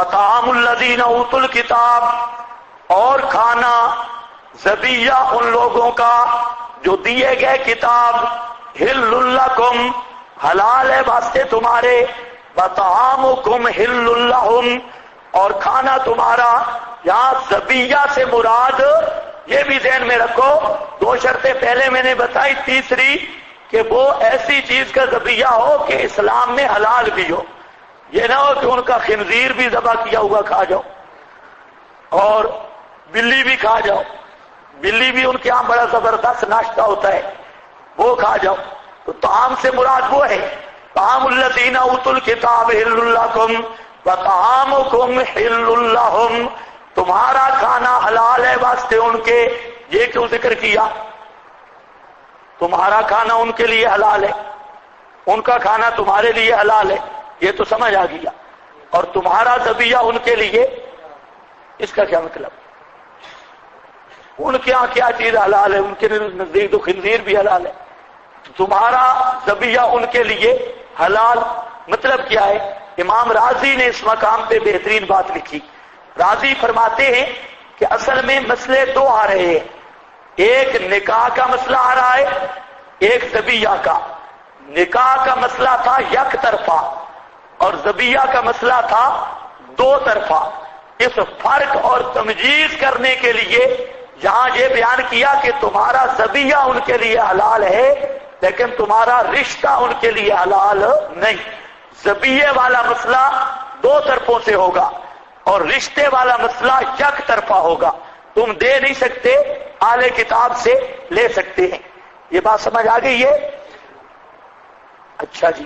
وطعام الذین اوتوا الکتاب، اور کھانا ذبیحہ ان لوگوں کا جو دیے گئے کتاب، حل لکم، حلال ہے واسطے تمہارے، وطعامکم حل لہم، اور کھانا تمہارا، یہاں ذبیحہ سے مراد، یہ بھی ذہن میں رکھو، دو شرطیں پہلے میں نے بتائی، تیسری کہ وہ ایسی چیز کا ذبیحہ ہو کہ اسلام میں حلال بھی ہو، یہ نہ ہو کہ ان کا خنزیر بھی ذبح کیا ہوا کھا جاؤ اور بلی بھی کھا جاؤ، بلی بھی ان کے یہاں بڑا زبردست ناشتہ ہوتا ہے، وہ کھا جاؤ۔ تو طعام سے مراد وہ ہے، طعام الذین اوتوا الکتاب حل لکم وطعامکم حل لہم، تمہارا کھانا حلال ہے واسطے ان کے، یہ کیوں ذکر کیا؟ تمہارا کھانا ان کے لیے حلال ہے، ان کا کھانا تمہارے لیے حلال ہے، یہ تو سمجھ آ گیا، اور تمہارا ذبیحہ ان کے لیے، اس کا کیا مطلب؟ ان کے یہاں کیا چیز حلال ہے؟ ان کے نزدیک تو خنزیر بھی حلال ہے، تمہارا ذبیحہ ان کے لیے حلال، مطلب کیا ہے؟ امام راضی نے اس مقام پہ بہترین بات لکھی، راضی فرماتے ہیں کہ اصل میں مسئلے دو آ رہے ہیں، ایک نکاح کا مسئلہ آ رہا ہے، ایک ذبیحہ کا۔ نکاح کا مسئلہ تھا یک طرفہ اور ذبیحہ کا مسئلہ تھا دو طرفہ۔ اس فرق اور تمجیز کرنے کے لیے یہاں یہ بیان کیا کہ تمہارا ذبیحہ ان کے لیے حلال ہے لیکن تمہارا رشتہ ان کے لیے حلال نہیں۔ ذبیحے والا مسئلہ دو طرفوں سے ہوگا اور رشتے والا مسئلہ یک طرفہ ہوگا، تم دے نہیں سکتے، اہل کتاب سے لے سکتے ہیں۔ یہ بات سمجھ آ گئی ہے؟ اچھا جی،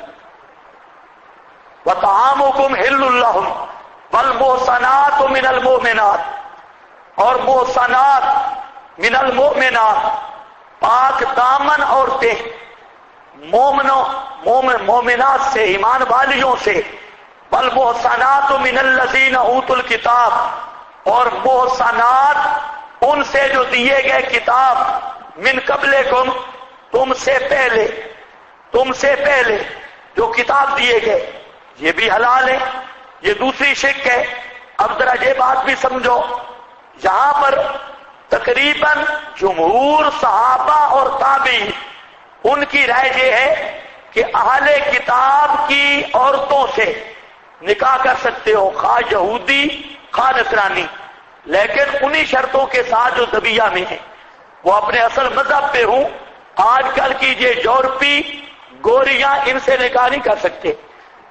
وطعامکم حل لہم والمحصنات من المؤمنات، اور محصنات من المؤمنات، پاک دامن عورتیں مومنات سے، ایمان والیوں سے، والمحصنات من الذین اوتوا الکتاب، اور محصنات ان سے جو دیے گئے کتاب، من قبلکم، تم سے پہلے جو کتاب دیے گئے، یہ بھی حلال ہے، یہ دوسری شک ہے۔ اب ذرا یہ بات بھی سمجھو، یہاں پر تقریباً جمہور صحابہ اور تابعین ان کی رائے یہ ہے کہ اہل کتاب کی عورتوں سے نکاح کر سکتے ہو، خواہ یہودی خواہ نصرانی، لیکن انہی شرطوں کے ساتھ جو ذبیحہ میں ہیں، وہ اپنے اصل مذہب پہ ہوں۔ آج کل کی یہ یورپی گوریاں ان سے نکاح نہیں کر سکتے،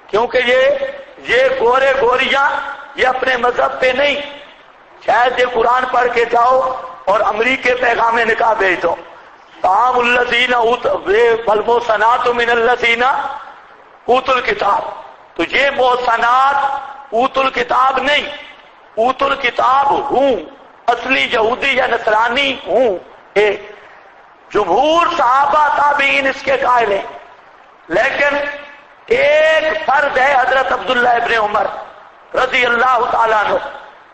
کیونکہ یہ گوریاں یہ اپنے مذہب پہ نہیں، شاید یہ قرآن پڑھ کے جاؤ اور امریکہ پیغام نکاح بھیج دو، طعام الذین والمحصنات من الذین اوتوا الکتاب، تو یہ محصنات اوتوا الکتاب نہیں، اوتوا الکتاب ہوں، اصلی یہودی یا نصرانی ہوں۔ جمہور صحابہ تابعین اس کے قائل ہیں، لیکن ایک فرد ہے حضرت عبداللہ ابن عمر رضی اللہ تعالیٰ عنہ۔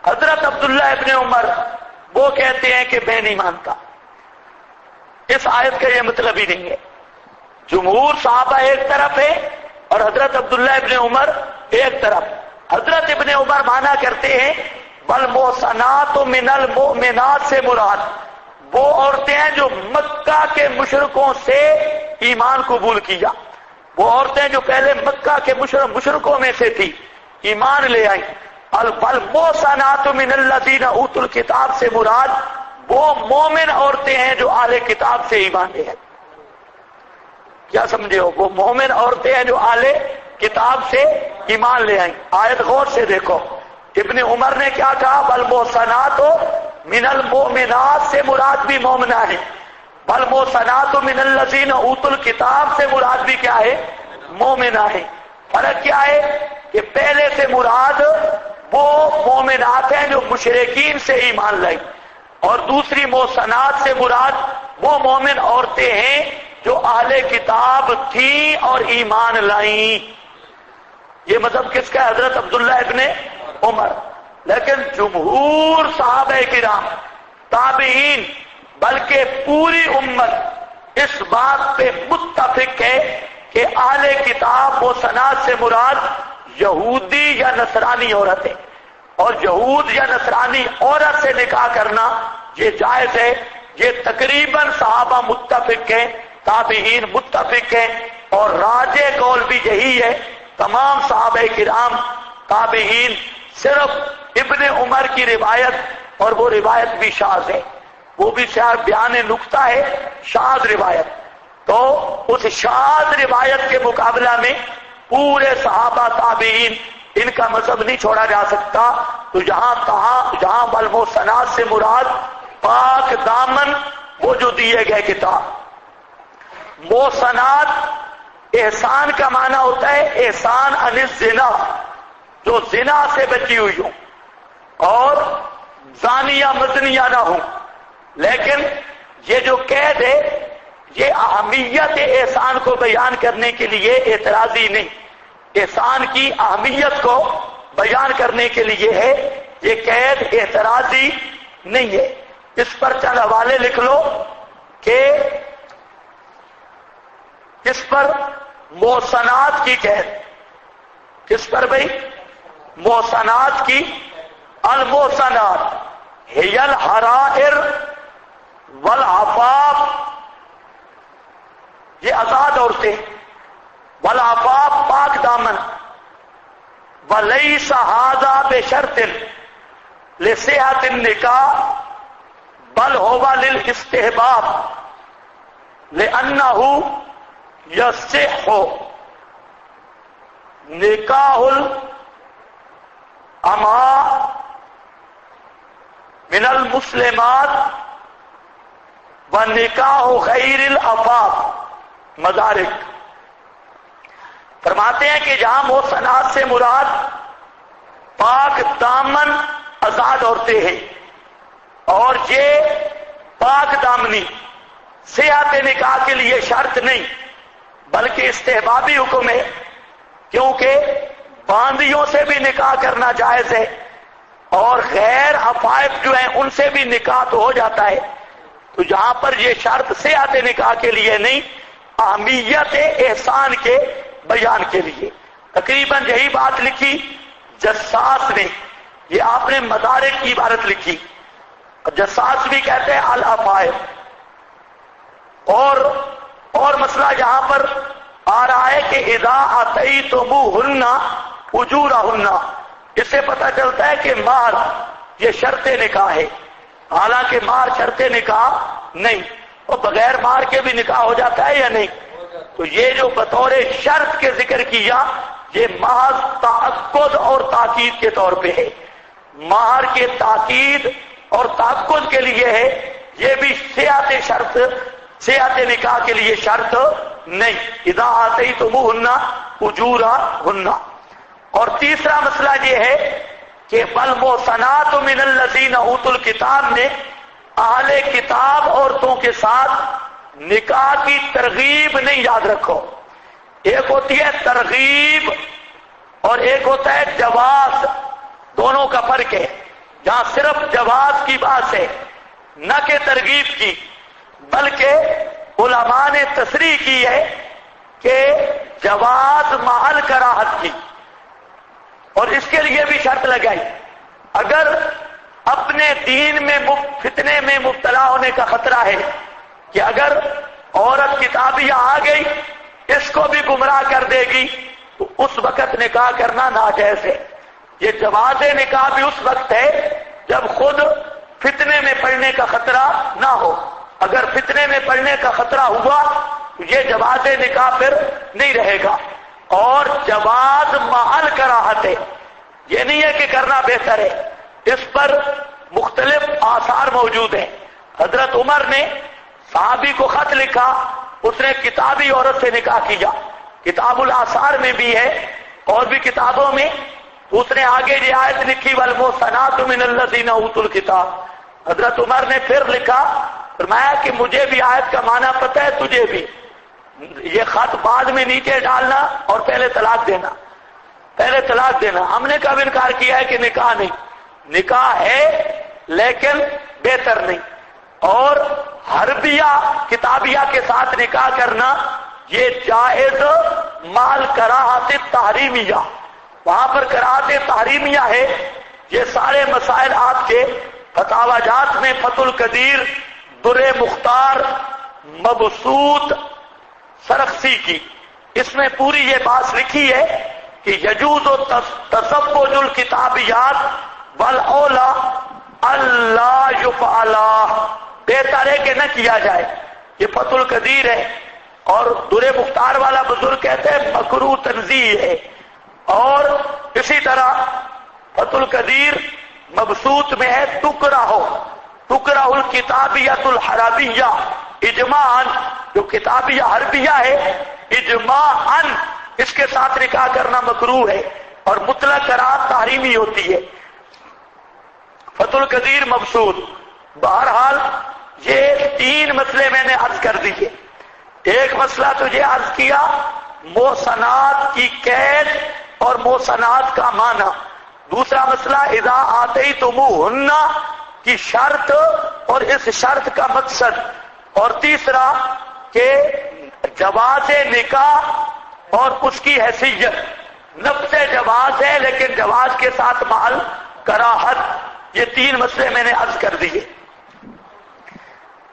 حضرت عبداللہ ابن عمر وہ کہتے ہیں کہ میں نہیں مانتا، اس آیت کا یہ مطلب ہی نہیں ہے۔ جمہور صحابہ ایک طرف ہے اور حضرت عبداللہ ابن عمر ایک طرف۔ حضرت ابن عمر مانا کرتے ہیں والمحصنات من المؤمنات سے مراد وہ عورتیں ہیں جو مکہ کے مشرکوں سے ایمان قبول کیا، وہ عورتیں جو پہلے مکہ کے مشرکوں میں سے تھی، ایمان لے آئیں۔ والمحصنات من الذین اوتوا الکتاب سے مراد وہ مومن عورتیں ہیں جو اہل کتاب سے ایمان لے آئیں۔ کیا سمجھے ہو؟ وہ مومن عورتیں ہیں جو اہل کتاب سے ایمان لے آئیں۔ آیت غور سے دیکھو، ابن عمر نے کیا کہا؟ والمحصنات من المؤمنات سے مراد بھی مومنہ ہے، والمحصنات من الذین اوتوا الکتاب سے مراد بھی کیا ہے؟ مومنہ ہے۔ فرق کیا ہے کہ پہلے سے مراد وہ مومنات ہیں جو مشرکین سے ایمان لائیں، اور دوسری محصنات سے مراد وہ مومن عورتیں ہیں جو اہل کتاب تھیں اور ایمان لائیں۔ یہ مذہب کس کا ہے؟ حضرت عبداللہ ابن عمر۔ لیکن جمہور صحابہ کرام، تابعین، بلکہ پوری امت اس بات پہ متفق ہے کہ اہل کتاب و محصنات سے مراد یہودی یا نصرانی عورتیں، اور یہود یا نصرانی عورت سے نکاح کرنا یہ جائز ہے. یہ تقریباً صحابہ متفق ہیں، تابعین متفق ہیں، اور راجح قول بھی یہی ہے. تمام صحابہ کرام تابعین، صرف ابن عمر کی روایت، اور وہ روایت بھی شاذ ہے، وہ بھی شاید بیان نقطہ ہے، شاذ روایت. تو اس شاذ روایت کے مقابلہ میں پورے صحابہ تابعین ان کا مذہب نہیں چھوڑا جا سکتا. تو جہاں والمحصنات سے مراد پاک دامن وہ جو دیے گئے کتاب. محصنات احسان کا معنی ہوتا ہے احسان عن الزنا، جو زنا سے بچی ہوئی ہوں اور زانیہ مزنیہ نہ ہوں. لیکن یہ جو قید ہے یہ اہمیت احسان کو بیان کرنے کے لیے اعتراضی نہیں، احسان کی اہمیت کو بیان کرنے کے لیے ہے. یہ قید اعتراضی نہیں ہے. اس پر چند حوالے لکھ لو کہ کس پر محصنات کی قید، کس پر بھئی محصنات کی. المحصنات ہی الحرائر والعفاف، یہ آزاد عورتیں، والعفاف پاک دامن. ولیس ھذا بشرط لصحۃ النکاح بل هو للاستحباب لأنه يصح نکاح الأماء من المسلمات ونکاح غیر العفاف. مدارک فرماتے ہیں کہ جہاں محصنات سے مراد پاک دامن آزاد عورتیں ہیں، اور یہ پاک دامنی صحت نکاح کے لیے شرط نہیں بلکہ استحبابی حکم ہے، کیونکہ باندیوں سے بھی نکاح کرنا جائز ہے اور غیر عفائف جو ہیں ان سے بھی نکاح تو ہو جاتا ہے. تو جہاں پر یہ شرط صحت نکاح کے لیے نہیں، اہمیت احسان کے بیان کے لیے. تقریباً یہی بات لکھی جساس نے، یہ آپ نے مدارک کی عبارت لکھی. جساس بھی کہتے ہیں العفائف. اور مسئلہ یہاں پر آ رہا ہے کہ اذا آتیتموہن اجورہن، اس سے پتہ چلتا ہے کہ مہر یہ شرط نکاح ہے، حالانکہ مہر شرط نکاح نہیں، اور بغیر مہر کے بھی نکاح ہو جاتا ہے یا نہیں. تو یہ جو بطور شرط کے ذکر کیا یہ محض تاکید اور تاکید کے طور پہ ہے، مہر کے تاکید اور تاکید کے لیے ہے. یہ بھی صحت نکاح کے لیے شرط نہیں. اذا آتیتموہن اجورہن. اور تیسرا مسئلہ یہ ہے کہ والمحصنات من الذین اوتوا الکتاب نے اہل کتاب عورتوں کے ساتھ نکاح کی ترغیب نہیں، یاد رکھو. ایک ہوتی ہے ترغیب اور ایک ہوتا ہے جواز، دونوں کا فرق ہے. جہاں صرف جواز کی بات ہے نہ کہ ترغیب کی، بلکہ علماء نے تصریح کی ہے کہ جواز محل کراہت کی، اور اس کے لیے بھی شرط لگائی اگر اپنے دین میں فتنے میں مبتلا ہونے کا خطرہ ہے کہ اگر عورت کتابیہ آ گئی اس کو بھی گمراہ کر دے گی تو اس وقت نکاح کرنا ناجائز ہے. یہ جواز نکاح بھی اس وقت ہے جب خود فتنے میں پڑنے کا خطرہ نہ ہو. اگر فتنے میں پڑنے کا خطرہ ہوا تو یہ جواز نکاح پھر نہیں رہے گا. اور جواز محل کراہت ہے، یہ نہیں ہے کہ کرنا بہتر ہے. اس پر مختلف آثار موجود ہیں. حضرت عمر نے صحابی کو خط لکھا، اس نے کتابی عورت سے نکاح کیا، کتاب الآثار میں بھی ہے اور بھی کتابوں میں. اس نے آگے یہ آیت لکھی والمحصنات من الذین اوتوا الکتاب. حضرت عمر نے پھر لکھا، فرمایا کہ مجھے بھی آیت کا معنی پتہ ہے، تجھے بھی. یہ خط بعد میں نیچے ڈالنا اور پہلے طلاق دینا، پہلے طلاق دینا. ہم نے کب انکار کیا ہے کہ نکاح نہیں؟ نکاح ہے لیکن بہتر نہیں. اور حربیہ کتابیہ کے ساتھ نکاح کرنا یہ جائز مال کراہت تحریمیہ، وہاں پر کراہت تحریمیہ ہے یہ سارے مسائل آپ کے فتاوی جات میں فتح القدیر، در مختار، مبسوط سرخسی کی، اس میں پوری یہ بات لکھی ہے کہ یجوز تزوج الکتابیات والاولا اللہ یفعلا، بہتر ہے کہ نہ کیا جائے. یہ فتح القدیر ہے، اور در مختار والا بزرگ کہتے ہیں مکروہ تنزیہ ہے. اور اسی طرح فتح القدیر مبسوط میں ہے تکرہ الکتابیۃ الحربیہ اجماعاً، جو کتابیہ حربیہ ہے اجماعاً اس کے ساتھ نکاح کرنا مکروہ ہے، اور مطلق قرار تحریمی ہوتی ہے. فتح القدیر مبسوط. بہرحال یہ 3 مسئلے میں نے عرض کر دیے. ایک مسئلہ تو یہ عرض کیا محصنات کی قید اور محصنات کا معنی. دوسرا مسئلہ اذا آتیتموہن کی شرط اور اس شرط کا مقصد. اور تیسرا کہ جواز نکاح اور اس کی حیثیت. نفس جواز ہے لیکن جواز کے ساتھ مال کراہت. یہ 3 مسئلے میں نے عرض کر دیے.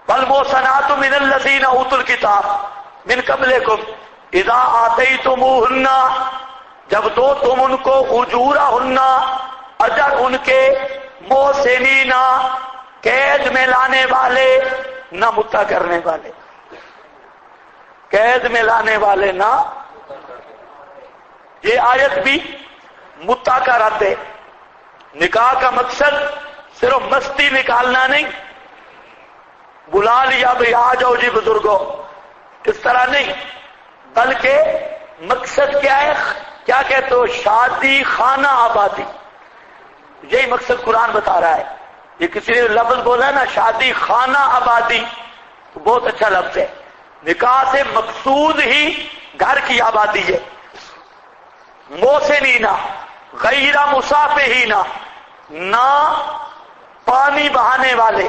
والمحصنات من الذین اوتوا الکتاب من قبلکم اذا آتیتموہن، جب دو تم ان کو اجورہن اجر ان کے، محسنین قید میں لانے والے نہ متع کرنے والے، قید میں لانے والے نہ. یہ آیت بھی متع کا رد ہے. نکاح کا مقصد صرف مستی نکالنا نہیں، بلا لیا بھئی آ جاؤ جی بزرگوں، اس طرح نہیں، بلکہ مقصد کیا ہے؟ کیا کہتے ہو؟ شادی خانہ آبادی. یہی مقصد قرآن بتا رہا ہے. یہ کسی نے لفظ بولا نا شادی خانہ آبادی، تو بہت اچھا لفظ ہے. نکاح سے مقصود ہی گھر کی آبادی ہے. محسنین غیر مصافحین، نہ پانی بہانے والے،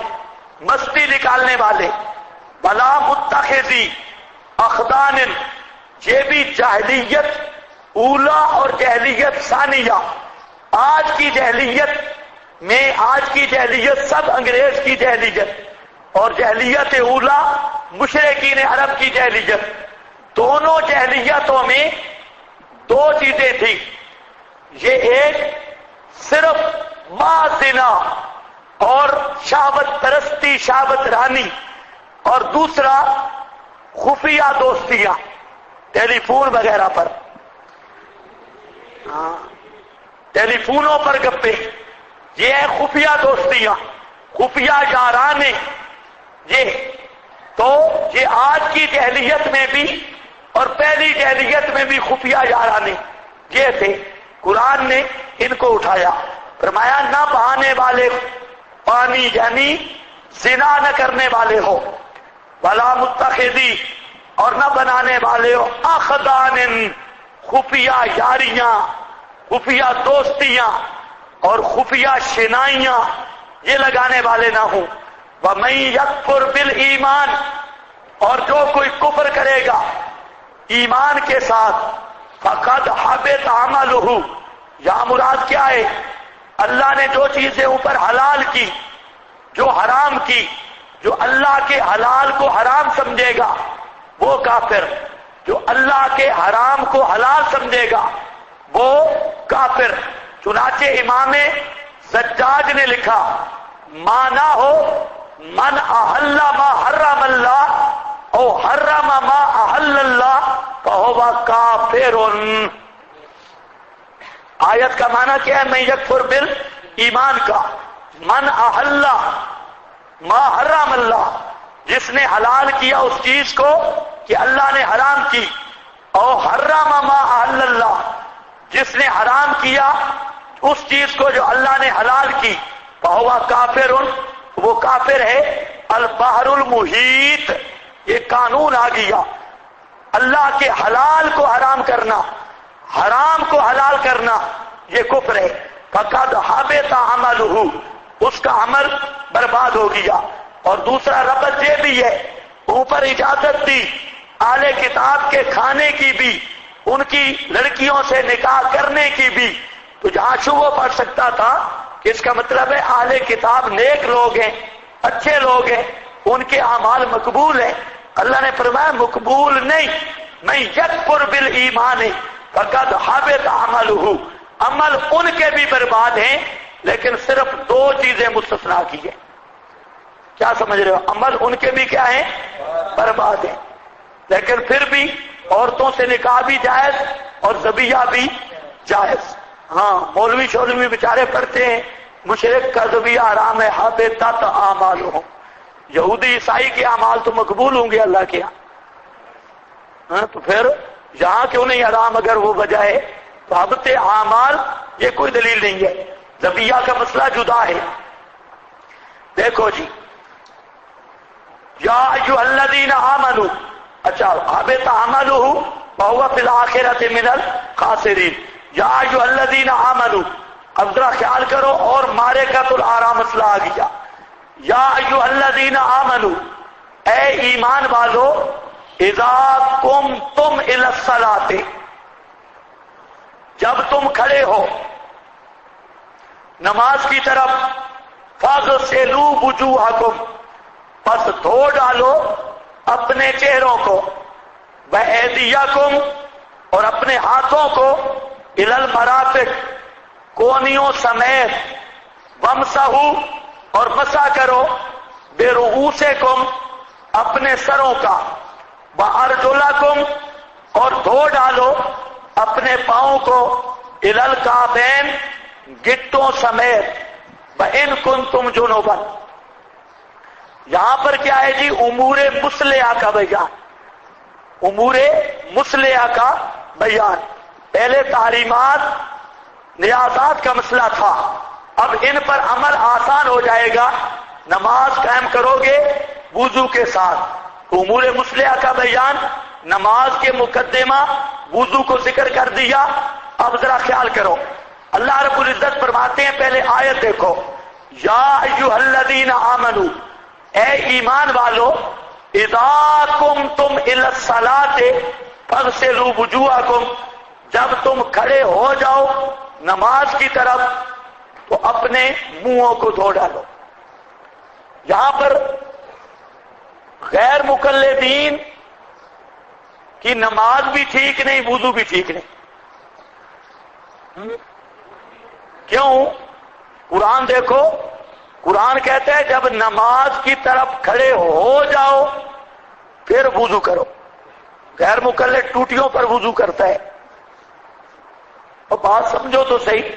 مستی نکالنے والے. ولا متخذی اخدان، یہ بھی جاہلیت اولا اور جاہلیت ثانیہ. آج کی جاہلیت سب انگریز کی جاہلیت، اور جاہلیت اولا مشرکین عرب کی جاہلیت. دونوں جاہلیتوں میں 2 چیزیں تھیں. یہ ایک صرف زنا اور شہوت پرستی، شہوت رانی، اور دوسرا خفیہ دوستیاں ٹیلی فون وغیرہ پر، ٹیلی فونوں پر گپے. یہ ہے خفیہ دوستیاں، خفیہ یارانے. یہ آج کی جاہلیت میں بھی اور پہلی جاہلیت میں بھی خفیہ یارانے یہ تھے. قرآن نے ان کو اٹھایا، فرمایا نہ بہانے والے پانی، یعنی زنا نہ کرنے والے ہو. ولا متخذی، اور نہ بنانے والے ہو اخدان، خفیہ یاریاں، خفیہ دوستیاں اور خفیہ شنائیاں یہ لگانے والے نہ ہوں. وَمَن يَكْفُرْ بِالْإِيمَانِ، اور جو کوئی کفر کرے گا ایمان کے ساتھ، فَقَدْ حَبِطَ عَمَلُهُ، یہاں مراد کیا ہے؟ اللہ نے جو چیزیں اوپر حلال کی، جو حرام کی، جو اللہ کے حلال کو حرام سمجھے گا وہ کافر، جو اللہ کے حرام کو حلال سمجھے گا وہ کافر. چنانچہ امام زجاج نے لکھا مانا ہو من احل ما حرم اللہ او حرم ما احل اللہ فہو کافر. آیت کا معنی کیا ہے؟ من یکفر بالایمان کا. من احل ما حرم اللہ، جس نے حلال کیا اس چیز کو کہ اللہ نے حرام کی، او حرم ما احل اللہ، جس نے حرام کیا اس چیز کو جو اللہ نے حلال کی، فہو کافر، وہ کافر ہے. البحر المحیط، یہ قانون آ گیا. اللہ کے حلال کو حرام کرنا، حرام کو حلال کرنا یہ کفر ہے. فقد حبط عملہ، اس کا عمل برباد ہو گیا. اور دوسرا ربط یہ بھی ہے، اوپر اجازت دی اہل کتاب کے کھانے کی بھی، ان کی لڑکیوں سے نکاح کرنے کی بھی. تو جہاں شبہ پڑ سکتا تھا کہ اس کا مطلب ہے اہل کتاب نیک لوگ ہیں، اچھے لوگ ہیں، ان کے اعمال مقبول ہیں۔ اللہ نے فرمایا مقبول نہیں، میں یکفر بالایمان فقد حبط عملہ، عمل ان کے بھی برباد ہیں، لیکن صرف دو چیزیں مستثنا کی ہیں۔ کیا سمجھ رہے ہو؟ عمل ان کے بھی کیا ہیں؟ برباد ہیں، لیکن پھر بھی عورتوں سے نکاح بھی جائز اور ذبیحہ بھی جائز۔ ہاں مولوی شولوی بیچارے پڑھتے ہیں مشرک کا ذبیحہ حرام ہے، حبطت اعمالہم، یہودی عیسائی کے اعمال تو مقبول ہوں گے اللہ کے ہاں، تو پھر یہاں کیوں نہیں حرام اگر وہ وجہ ہے؟ تو حبط اعمال یہ کوئی دلیل نہیں ہے، ذبیحہ کا مسئلہ جدا ہے۔ دیکھو جی، یا ایھا الذین آمنوا، اچھا حبط عملہ وہو فی الآخرۃ من الخاسرین، یا ایھا الذین آمنوا، اب ذرا خیال کرو اور معرکۃ الآراء مسئلہ آ گیا۔ یا ایھا الذین آمنوا، اے ایمان والو، اذا قمتم الی الصلاۃ، جب تم کھڑے ہو نماز کی طرف، فاغسلوا وجوہکم، پس دھو ڈالو اپنے چہروں کو، وایدیکم، اور اپنے ہاتھوں کو، الی المرافق، کونیوں سمیت، وامسحوا، اور مسح کرو، برؤوسکم، اپنے سروں کا، وارجلکم، اور دھو ڈالو اپنے پاؤں کو، الی الکعبین، گٹوں سمیت، وان کنتم جنبا۔ یہاں پر کیا ہے جی؟ امور مصلحہ کا بیان، امور مصلحہ کا بیان۔ پہلے تحریمات نیازات کا مسئلہ تھا، اب ان پر عمل آسان ہو جائے گا، نماز قائم کرو گے وضو کے ساتھ۔ امور مصلحہ کا بیان، نماز کے مقدمہ وضو کو ذکر کر دیا۔ اب ذرا خیال کرو، اللہ رب العزت فرماتے ہیں، پہلے آیت دیکھو، یا ایھا الذین آمنوا، اے ایمان والو، اذا قمتم الی الصلاۃ فاغسلوا وجوہکم، جب تم کھڑے ہو جاؤ نماز کی طرف تو اپنے منہوں کو دھو ڈالو۔ یہاں پر غیر مقلدین کی نماز بھی ٹھیک نہیں، وضو بھی ٹھیک نہیں۔ کیوں؟ قرآن دیکھو، قرآن کہتا ہے جب نماز کی طرف کھڑے ہو جاؤ پھر وضو کرو۔ غیر مقلد ٹوٹیوں پر وضو کرتا ہے، اور بات سمجھو تو صحیح،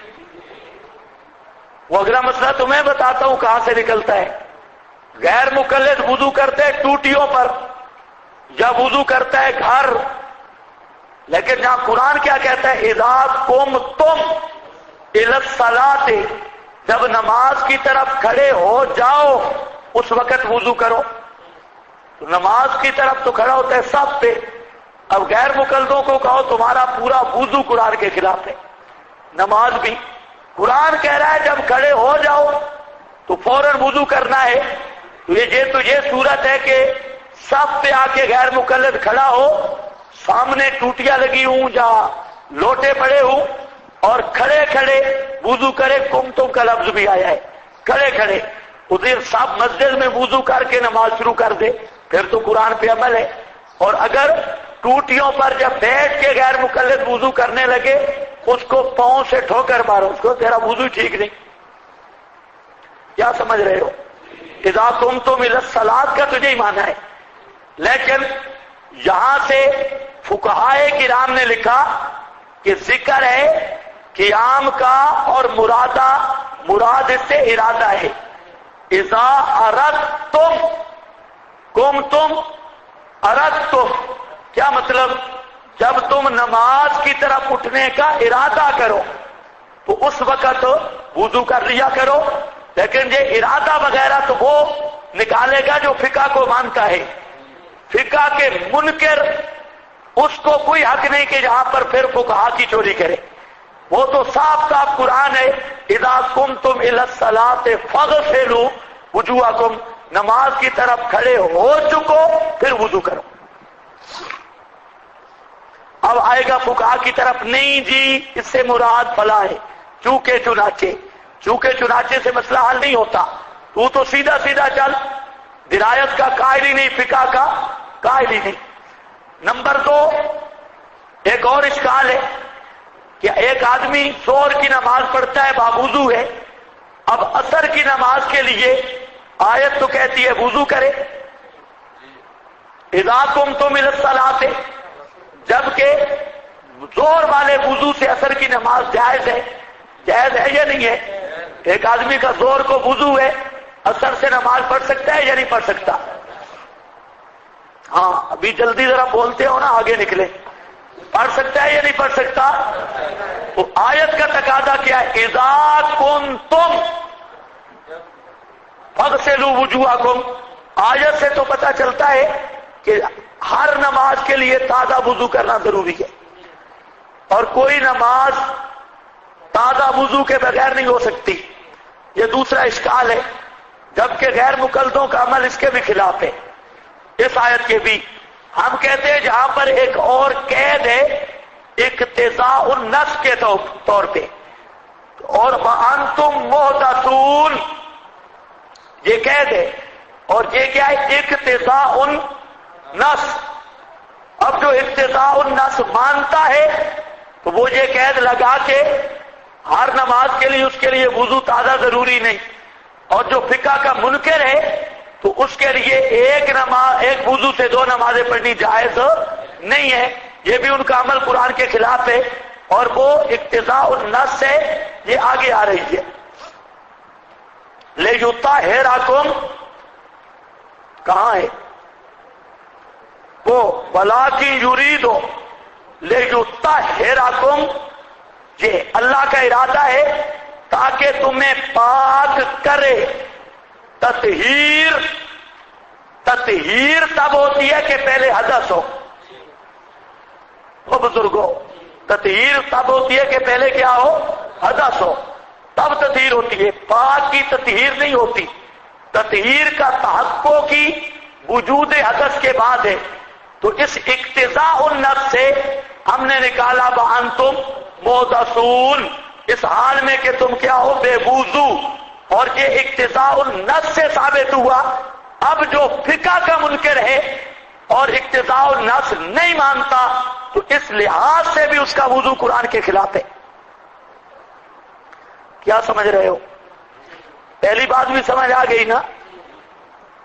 وہ اگلا مسئلہ تمہیں بتاتا ہوں کہاں سے نکلتا ہے۔ غیر مقلد وضو کرتے ہیں ٹوٹیوں پر، یا وضو کرتا ہے گھر، لیکن جہاں قرآن کیا کہتا ہے، اذا قمتم الی الصلاۃ، جب نماز کی طرف کھڑے ہو جاؤ اس وقت وضو کرو۔ تو نماز کی طرف تو کھڑا ہوتا ہے سب پہ، اب غیر مقلدوں کو کہو تمہارا پورا وضو قرآن کے خلاف ہے، نماز بھی۔ قرآن کہہ رہا ہے جب کھڑے ہو جاؤ تو فوراً وضو کرنا ہے۔ تو یہ صورت ہے کہ سب پہ آ کے غیر مقلد کھڑا ہو، سامنے ٹوٹیاں لگی ہوں یا لوٹے پڑے ہوں، اور کھڑے کھڑے وضو کرے۔ قمتم کا لفظ بھی آیا ہے، کھڑے کھڑے، ادھر سب مسجد میں وضو کر کے نماز شروع کر دے، پھر تو قرآن پہ عمل ہے۔ اور اگر ٹوٹیوں پر جب بیٹھ کے غیر مقلد وضو کرنے لگے اس کو پاؤں سے ٹھوکر مارو، اس کو تیرا وضو ٹھیک نہیں۔ کیا سمجھ رہے ہو؟ اذا قمتم الی الصلاۃ کا تجھے ہی مانا ہے، لیکن یہاں سے فقہائے کرام نے لکھا کہ ذکر ہے قیام کا، اور مراد اس سے ارادہ ہے۔ اذا اردتم قمتم اردتم، کیا مطلب؟ جب تم نماز کی طرف اٹھنے کا ارادہ کرو تو اس وقت وضو کر لیا کرو، لیکن یہ ارادہ وغیرہ تو وہ نکالے گا جو فقہ کو مانتا ہے۔ فقہ کے منکر اس کو کوئی حق نہیں کہ یہاں پر پھر فقہا کی چوری کرے، وہ تو صاف صاف قرآن ہے، اذا قمتم الی الصلاۃ فاغسلوا وجوہکم، نماز کی طرف کھڑے ہو چکو پھر وضو کرو۔ اب آئے گا فقہا کی طرف، نہیں جی اس سے مراد فلاں ہے، چونکہ چنانچہ، چونکہ چنانچہ سے مسئلہ حل نہیں ہوتا، تو سیدھا سیدھا چل، درایت کا قائل ہی نہیں، فقہ کا قائل ہی نہیں۔ نمبر 2، ایک اور اشکال ہے کہ ایک آدمی ظہر کی نماز پڑھتا ہے باوضو ہے، اب عصر کی نماز کے لیے آیت تو کہتی ہے وضو کرے، اذا قمتم الی الصلاۃ، جبکہ ظہر والے وضو سے عصر کی نماز جائز ہے یا نہیں ہے؟ ایک آدمی کا ظہر کو وضو ہے، عصر سے نماز پڑھ سکتا ہے یا نہیں پڑھ سکتا؟ ہاں ابھی جلدی ذرا بولتے ہو نا، آگے نکلے، پڑھ سکتا ہے یا نہیں پڑھ سکتا؟ تو آیت کا تقاضا کیا ہے؟ اذا کنتم فاغسلوا وجوہکم، آیت سے تو پتہ چلتا ہے کہ ہر نماز کے لیے تازہ وضو کرنا ضروری ہے، اور کوئی نماز تازہ وضو کے بغیر نہیں ہو سکتی۔ یہ دوسرا اشکال ہے، جبکہ غیر مقلدوں کا عمل اس کے بھی خلاف ہے، اس آیت کے بھی۔ ہم کہتے ہیں جہاں پر ایک اور قید ہے اقتضاء النص کے طور پہ، اور وانتم محدثون یہ قید ہے، اور یہ کیا ہے؟ اقتضاء النص۔ اب جو اقتضاء النص مانتا ہے تو وہ یہ قید لگا کے ہر نماز کے لیے اس کے لیے وضو تازہ ضروری نہیں، اور جو فقہ کا منکر ہے تو اس کے لیے ایک وضو سے 2 نمازیں پڑھنی جائز نہیں ہے، یہ بھی ان کا عمل قرآن کے خلاف ہے، اور وہ اقتضاء النص سے یہ آگے آ رہی ہے۔ لِیُطَہِّرَکُم کہاں ہے وہ؟ وَلَٰکِن یُرِیدُ لِیُطَہِّرَکُم، یہ اللہ کا ارادہ ہے تاکہ تمہیں پاک کرے۔ تطہیر تب ہوتی ہے کہ پہلے حدث ہو، وہ بزرگوں، تطہیر تب ہوتی ہے کہ پہلے کیا ہو؟ حدث ہو، تب تطہیر ہوتی ہے، پاک کی تطہیر نہیں ہوتی۔ تطہیر کا تحقق کی وجود حدث کے بعد ہے، تو اس اقتضاء النص سے ہم نے نکالا وانتم محدثون، اس حال میں کہ تم کیا ہو؟ بے وضو، اور یہ اقتضاء النص سے ثابت ہوا۔ اب جو فقہ کا منکر ہے اور اقتضاء النص نہیں مانتا تو اس لحاظ سے بھی اس کا وضو قرآن کے خلاف ہے۔ کیا سمجھ رہے ہو؟ پہلی بات بھی سمجھ آ گئی نا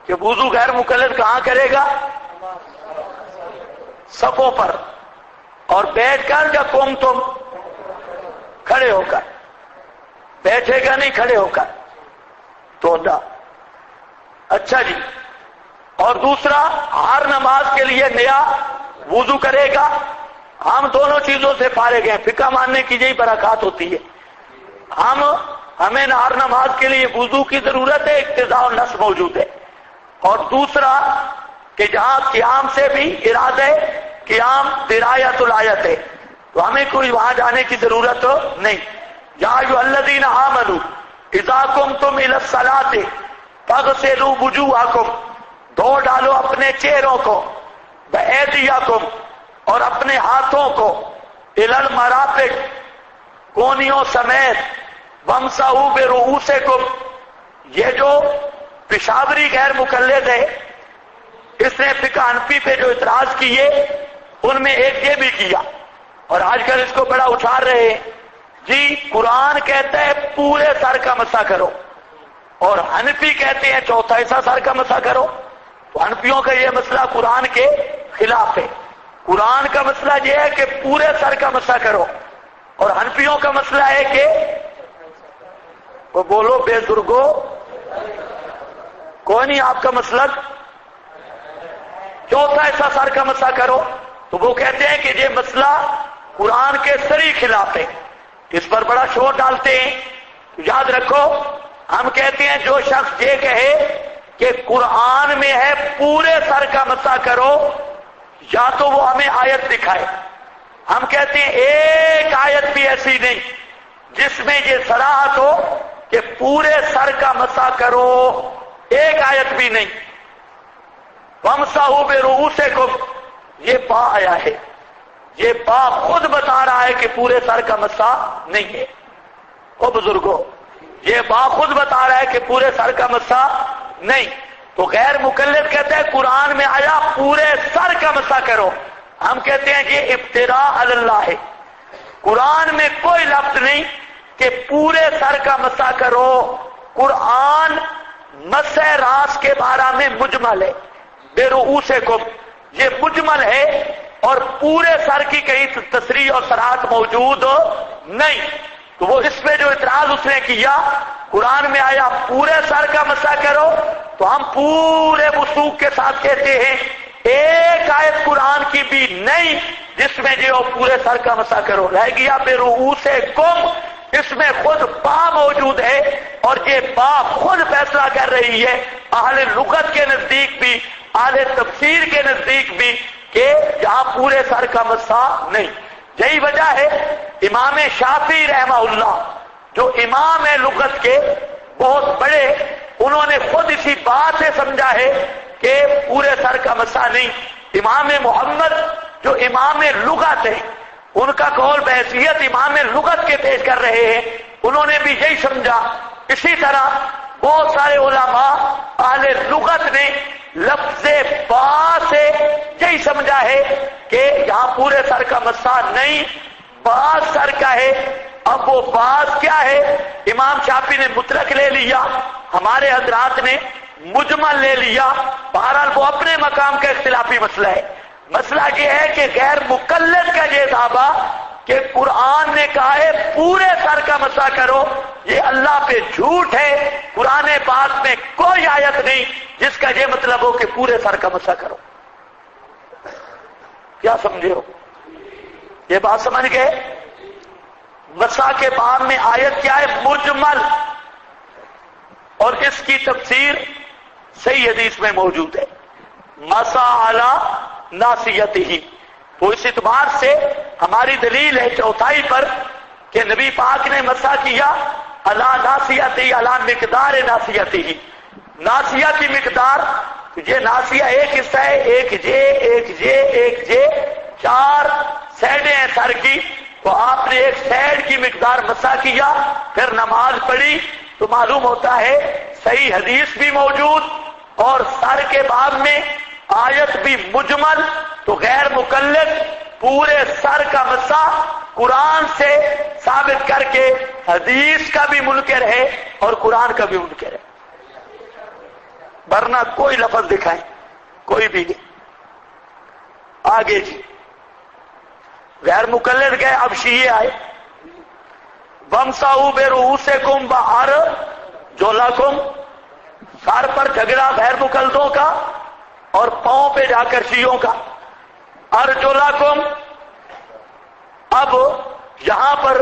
کہ وضو غیر مقلد کہاں کرے گا؟ صفوں پر، اور بیٹھ کر یا قوم تم کھڑے ہو کر، بیٹھے گا نہیں کھڑے ہو کر تو دا۔ اچھا جی، اور دوسرا ہر نماز کے لیے نیا وضو کرے گا۔ ہم دونوں چیزوں سے فارغ ہیں، فقہ ماننے کی یہی برکات ہوتی ہے۔ ہمیں ہر نماز کے لیے وضو کی ضرورت ہے، اقتضاء النص موجود ہے، اور دوسرا کہ جہاں قیام سے بھی ارادہ ہے، قیام درایت الآیت ہے، تو ہمیں کوئی وہاں جانے کی ضرورت نہیں۔ یا ایھا الذین آمنوا اذا قمتم الی الصلاۃ فاغسلوا وجوہکم، دھو ڈالو اپنے چہروں کو، بایدیکم، اور اپنے ہاتھوں کو، الی المرافق، کونیوں سمیت، وامسحوا برؤوسکم، یہ جو پشاوری غیر مقلد ہے اس نے فقہ حنفی پہ جو اعتراض کیے ان میں ایک یہ بھی کیا، اور آج کل اس کو بڑا اچھال رہے ہیں، جی قرآن کہتا ہے پورے سر کا مسح کرو، اور حنفی کہتے ہیں چوتھا حصہ سر کا مسح کرو۔ تو حنفیوں کا یہ مسئلہ قرآن کے خلاف ہے۔ قرآن کا مسئلہ یہ ہے کہ پورے سر کا مسح کرو، اور حنفیوں کا مسئلہ ہے کہ وہ بولو بے بزرگو، کوئی نہیں آپ کا مسلک، چوتھا حصہ سر کا مسح کرو۔ تو وہ کہتے ہیں کہ یہ مسئلہ قرآن کے صریح خلاف ہے، اس پر بڑا شور ڈالتے ہیں۔ یاد رکھو، ہم کہتے ہیں جو شخص یہ کہے کہ قرآن میں ہے پورے سر کا مسح کرو، یا تو وہ ہمیں آیت دکھائے۔ ہم کہتے ہیں ایک آیت بھی ایسی نہیں جس میں یہ صراحت ہو کہ پورے سر کا مسح کرو، ایک آیت بھی نہیں۔ وَامْسَحُوا بِرُؤُوسِکُمْ، یہ با آیا ہے، یہ با خود بتا رہا ہے کہ پورے سر کا مسح نہیں ہے۔ او بزرگوں، یہ باخود بتا رہا ہے کہ پورے سر کا مسح نہیں. تو غیر مقلد کہتے ہیں قرآن میں آیا پورے سر کا مسح کرو. ہم کہتے ہیں یہ افتراء علی اللہ ہے. قرآن میں کوئی لفظ نہیں کہ پورے سر کا مسح کرو. قرآن مسح راس کے بارے میں مجمل ہے. بے رؤوسکم یہ مجمل ہے اور پورے سر کی کہیں تصریح اور صراحت موجود نہیں. تو وہ اس پہ جو اعتراض اس نے کیا قرآن میں آیا پورے سر کا مسح کرو تو ہم پورے وثوق کے ساتھ کہتے ہیں ایک آیت قرآن کی بھی نہیں جس میں جو پورے سر کا مسح کرو. رہ گیا بے رؤوسکم اس میں خود با موجود ہے اور یہ با خود فیصلہ کر رہی ہے اہل لغت کے نزدیک بھی اہل تفسیر کے نزدیک بھی کہ یہاں پورے سر کا مسح نہیں. یہی وجہ ہے امام شافعی رحمہ اللہ جو امام ہے لغت کے بہت بڑے, انہوں نے خود اسی بات سے سمجھا ہے کہ پورے سر کا مسح نہیں. امام محمد جو امام لغت ہے ان کا قول بحیثیت امام لغت کے پیش کر رہے ہیں, انہوں نے بھی یہی سمجھا. اسی طرح بہت سارے علماء اہل لغت نے لفظ با سے یہی سمجھا ہے کہ یہاں پورے سر کا مسح نہیں, باز سر کا ہے. اب وہ باز کیا ہے؟ امام شافعی نے مطلق لے لیا, ہمارے حضرات نے مجمل لے لیا. بہرحال وہ اپنے مقام کا اختلافی مسئلہ ہے. مسئلہ یہ ہے کہ غیر مقلد کا یہ دعویٰ کہ قرآن نے کہا ہے پورے سر کا مسح کرو, یہ اللہ پہ جھوٹ ہے. قرآن پاک میں کوئی آیت نہیں جس کا یہ مطلب ہو کہ پورے سر کا مسح کرو. کیا سمجھے ہو؟ یہ بات سمجھ گئے؟ مسح کے باب میں آیت کیا ہے؟ مجمل, اور اس کی تفسیر صحیح حدیث میں موجود ہے مسح علی ناصیتہ. تو اس اعتبار سے ہماری دلیل ہے چوتھائی پر کہ نبی پاک نے مسح کیا علی ناصیتہ, علی مقدار ناصیتہ. ناصیہ کی مقدار, یہ ناصیہ ایک حصہ ہے, ایک جے ایک جے ایک جے, 4 سیڈیں ہیں سر کی, تو آپ نے ایک سیڈ کی مقدار مسح کیا پھر نماز پڑھی. تو معلوم ہوتا ہے صحیح حدیث بھی موجود اور سر کے باب میں آیت بھی مجمل. تو غیر مقلد پورے سر کا مسح قرآن سے ثابت کر کے حدیث کا بھی منکر ہے اور قرآن کا بھی منکر ہے. ورنہ کوئی لفظ دکھائیں, کوئی بھی نہیں. آگے جی غیر مقلد گئے, اب شیعہ آئے. وَامْسَحُوا بِرُؤُوسِکُمْ وَأَرْجُلَکُمْ, سر پر جھگڑا غیر مقلدوں کا اور پاؤں پہ جا کر شیعوں کا. ارجلکم, اب یہاں پر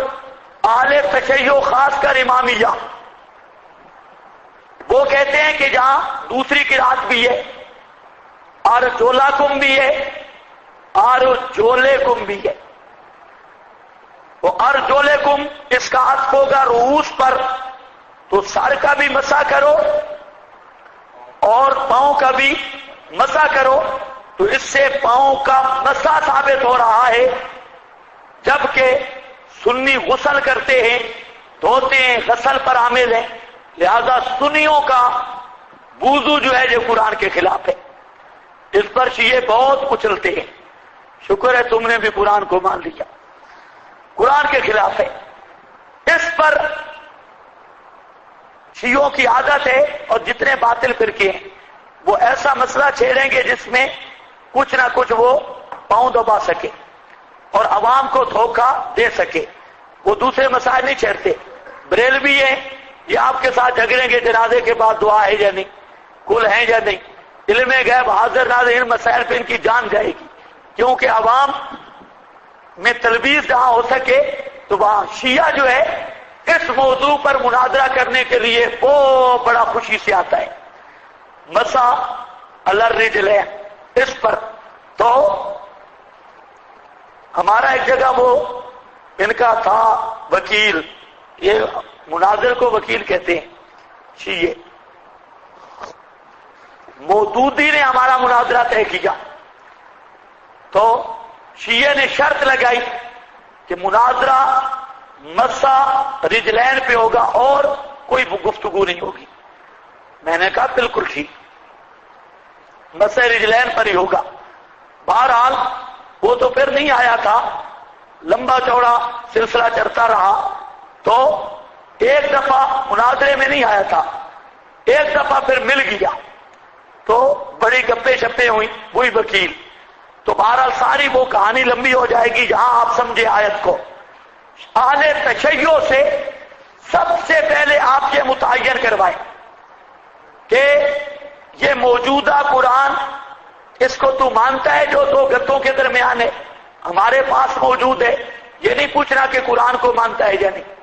اہل تشیع خاص کر امامیہ وہ کہتے ہیں کہ جہاں دوسری قرات بھی ہے, ارجلکم بھی ہے, ارجلکم بھی ہے. وہ ارجلکم اس کا عطف ہوگا رؤوس پر, تو سر کا بھی مسح کرو اور پاؤں کا بھی مسح کرو. تو اس سے پاؤں کا مسح ثابت ہو رہا ہے, جبکہ سنی غسل کرتے ہیں, دھوتے ہیں, غسل پر عامل ہیں. لہذا سنیوں کا وضو جو ہے جو قرآن کے خلاف ہے. اس پر شیعہ بہت کچلتے ہیں. شکر ہے تم نے بھی قرآن کو مان لیا, قرآن کے خلاف ہے. اس پر شیعوں کی عادت ہے اور جتنے باطل فرقے ہیں وہ ایسا مسئلہ چھیڑیں گے جس میں کچھ نہ کچھ وہ پاؤں دبا سکے اور عوام کو دھوکہ دے سکے. وہ دوسرے مسائل نہیں چھیڑتے. بریلوی ہیں, یہ آپ کے ساتھ جھگڑیں گے جنازے کے بعد دعا ہے یا نہیں, کل ہے یا نہیں. علم غیب حاضر ناظر ان مسائل پہ ان کی جان جائے گی, کیونکہ عوام میں تلبیس جہاں ہو سکے تو وہاں شیعہ جو ہے اس موضوع پر مناظرہ کرنے کے لیے وہ بڑا خوشی سے آتا ہے. مسح علی الرجلین اس پر. تو ہمارا ایک جگہ وہ ان کا تھا وکیل, یہ مناظر کو وکیل کہتے ہیں شیعہ. مودودی نے ہمارا مناظرہ طے کیا تو شیعہ نے شرط لگائی کہ مناظرہ مسح رجلین پہ ہوگا اور کوئی گفتگو نہیں ہوگی. میں نے کہا بالکل ٹھیک، مسح رجلین پر ہی ہوگا. بہرحال وہ تو پھر نہیں آیا تھا، لمبا چوڑا سلسلہ چلتا رہا. تو ایک دفعہ مناظرے میں نہیں آیا تھا، ایک دفعہ پھر مل گیا تو بڑی گپے شپے ہوئی، وہی وکیل. تو بہرحال ساری وہ کہانی لمبی ہو جائے گی، جہاں آپ سمجھے آیت کو. اہل تشیع سے سب سے پہلے آپ یہ متعین کروائیں کہ یہ موجودہ قرآن، اس کو تو مانتا ہے جو دو گدوں کے درمیان ہے، ہمارے پاس موجود ہے. یہ نہیں پوچھنا کہ قرآن کو مانتا ہے یا نہیں،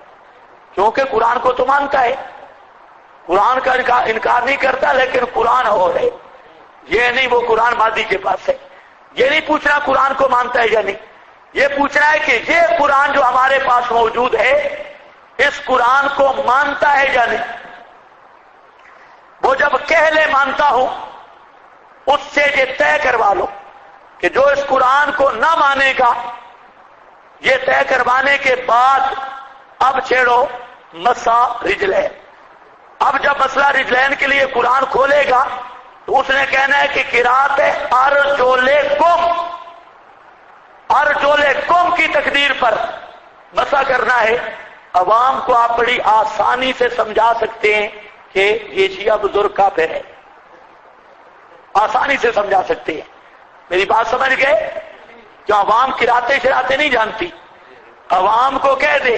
کیونکہ قرآن کو تو مانتا ہے، قرآن کا انکار نہیں کرتا، لیکن قرآن اور ہے. یہ نہیں وہ قرآن مادی کے پاس ہے. یہ نہیں پوچھنا قرآن کو مانتا ہے یا نہیں، یہ پوچھنا ہے کہ یہ قرآن جو ہمارے پاس موجود ہے اس قرآن کو مانتا ہے یا نہیں. وہ جب کہہ لے مانتا ہوں، اس سے یہ طے کروا لو کہ جو اس قرآن کو نہ مانے گا، یہ طے کروانے کے بعد اب چھیڑو مسا رجلین. اب جب مسئلہ رجلین کے لیے قرآن کھولے گا تو اس نے کہنا ہے کہ قرات ہے ارجلکم، ارجلکم کی تقدیر پر مسا کرنا ہے. عوام کو آپ بڑی آسانی سے سمجھا سکتے ہیں کہ یہ شیعہ بزرگ کافر ہے، آسانی سے سمجھا سکتے ہیں. میری بات سمجھ گئے؟ جو عوام قراتے شراتے نہیں جانتی، عوام کو کہہ دے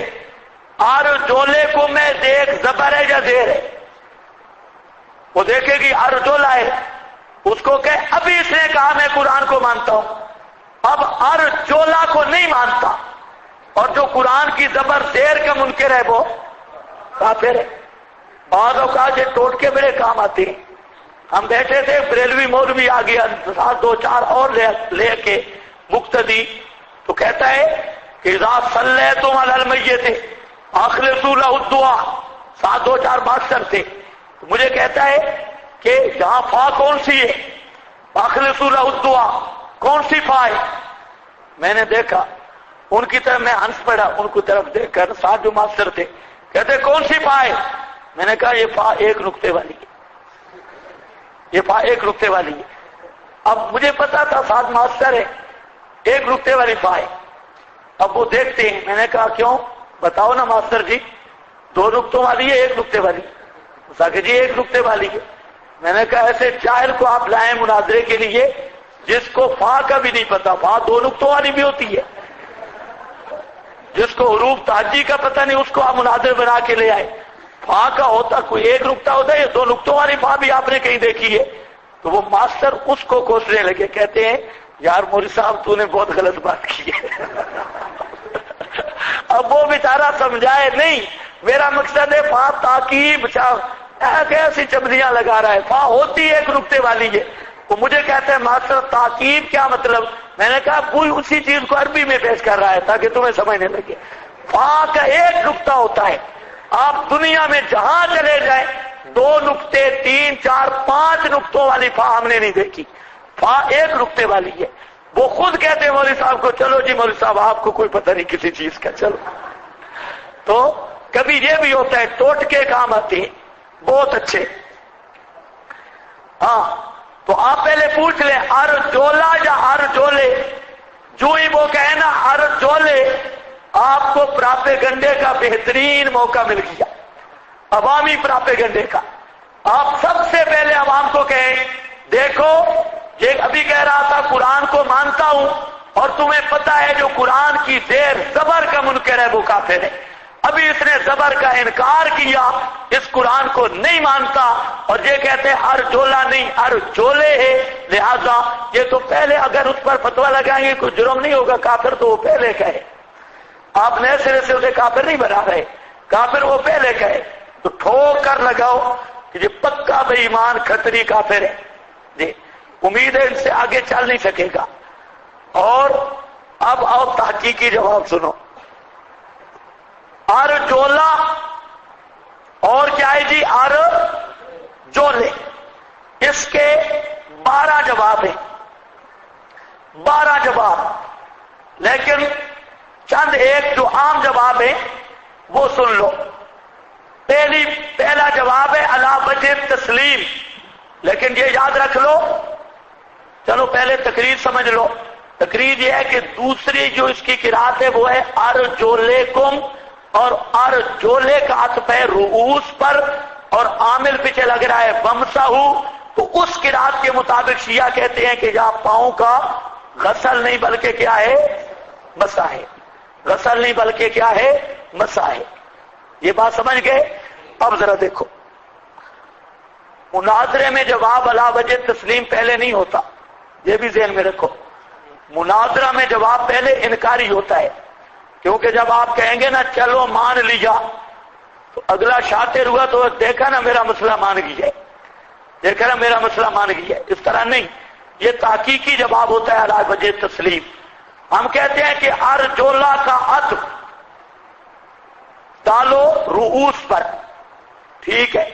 ارجلکم میں دیکھ زبر ہے یا زیر ہے، وہ دیکھے گی ارجل ہے، اس کو کہ ابھی اس نے کہا میں قرآن کو مانتا ہوں، اب ارجولا کو نہیں مانتا، اور جو قرآن کی زبر زیر کا منکر ہے وہ کافر ہے. بعض اوقات یہ ٹوٹکے بڑے کام آتے ہیں. ہم بیٹھے تھے، بریلوی مولوی آ گیا ساتھ دو چار اور لے کے مقتدی، تو کہتا ہے کہ اذا صلیتم علی المیت اخلصوا له الدعاء. ساتھ دو چار ماسٹر تھے، تو مجھے کہتا ہے کہ یہاں فا کون سی ہے؟ اخلصوا له الدعاء، کون سی فا ہے؟ میں نے دیکھا ان کی طرف، میں ہنس پڑا ان کی طرف دیکھ کر. ساتھ جو ماسٹر تھے کہتے کون سی فا ہے؟ میں نے کہا یہ فا ایک نقطے والی ہے، یہ فا ایک نقطے والی ہے. اب مجھے پتا تھا ساتھ ماسٹر ہے، ایک نقطے والی فا ہے. اب وہ دیکھتے ہیں. میں نے کہا کیوں؟ بتاؤ نا ماسٹر جی، دو نقطوں والی ہے ایک نقطے والی؟ کہ جی ایک نقطے والی ہے. میں نے کہا ایسے جاہل کو آپ لائیں مناظرے کے لیے جس کو فا کا بھی نہیں پتا. فا دو نقطوں والی بھی ہوتی ہے. جس کو حروف تہجی کا پتہ نہیں اس کو آپ مناظر بنا کے لے آئے. فا کا ہوتا کوئی ایک نقطہ ہوتا ہے، دو نقطوں والی فا بھی آپ نے کہیں دیکھی ہے؟ تو وہ ماسٹر اس کو کوسنے لگے، کہتے ہیں یار مولوی صاحب تو نے بہت غلط بات کی ہے. اب وہ بیچارہ سمجھائے نہیں. میرا مقصد ہے فا تاکیب ایسی چمڑیاں لگا رہا ہے، فا ہوتی ایک نقطے والی ہے. وہ مجھے کہتے ہیں ماسٹر تاکیب کیا مطلب؟ میں نے کہا کوئی اسی چیز کو عربی میں پیش کر رہا ہے تاکہ تمہیں سمجھنے لگے. فا کا ایک نقطہ ہوتا ہے. آپ دنیا میں جہاں چلے جائیں دو نقطے، تین، چار، پانچ نقطوں والی فا ہم نے نہیں دیکھی. فا ایک نقطے والی ہے. وہ خود کہتے ہیں مولوی صاحب کو چلو جی مولوی صاحب آپ کو کوئی پتہ نہیں کسی چیز کا، چلو. تو کبھی یہ بھی ہوتا ہے، ٹوٹ کے کام آتے ہیں بہت اچھے. ہاں تو آپ پہلے پوچھ لیں ارجولا یا ارجولے. جو ہی وہ کہے نا ارجولے، آپ کو پراپیگنڈے کا بہترین موقع مل گیا، عوامی پراپیگنڈے کا. آپ سب سے پہلے عوام کو کہیں دیکھو یہ ابھی کہہ رہا تھا قرآن کو مانتا ہوں، اور تمہیں پتا ہے جو قرآن کی زیر زبر کا منکر ہے وہ کافر ہے. ابھی اس نے زبر کا انکار کیا، اس قرآن کو نہیں مانتا، اور یہ کہتے ہیں ارجولا نہیں ارجولے ہے. لہذا یہ تو پہلے اگر اس پر فتویٰ لگائیں گے کوئی جرم نہیں ہوگا، کافر تو وہ پہلے کہے. آپ نئے سرے سے اسے کافر نہیں بنا رہے، کافر وہ پہلے کہے. تو ٹھوک کر لگاؤ کہ یہ پکا بے ایمان کھتری کافر ہے. جی امید ہے ان سے آگے چل نہیں سکے گا. اور اب آؤ تحقیقی جواب سنو. ارجولا اور کیا ہے جی ارجولے، اس کے 12 جواب ہیں، 12 جواب. لیکن چند ایک جو عام جواب ہیں وہ سن لو. تسلیم. لیکن یہ یاد رکھ لو، چلو پہلے تقریر سمجھ لو. تقریر یہ ہے کہ دوسری جو اس کی قرات ہے وہ ہے ارجلکم، اور ارجلے کا عطف ہے رؤوس پر، اور عامل پیچھے لگ رہا ہے ومسحو. تو اس قرات کے مطابق شیعہ کہتے ہیں کہ یہاں پاؤں کا غسل نہیں بلکہ کیا ہے؟ مسح ہے. غسل نہیں بلکہ کیا ہے؟ مسح ہے. یہ بات سمجھ گئے؟ اب ذرا دیکھو، مناظرے میں جواب علی وجہ تسلیم پہلے نہیں ہوتا، یہ بھی ذہن میں رکھو. مناظرہ میں جواب پہلے انکاری ہوتا ہے، کیونکہ جب آپ کہیں گے نا چلو مان لیا، تو اگلا شاطر ہوا تو دیکھا نا میرا مسئلہ مان گیا ہے، دیکھا نا میرا مسئلہ مان گیا ہے. اس طرح نہیں، یہ تحقیقی جواب ہوتا ہے علی وجہ تسلیم. ہم کہتے ہیں کہ ارجولا کا عطف ڈالو رؤوس پر، ٹھیک ہے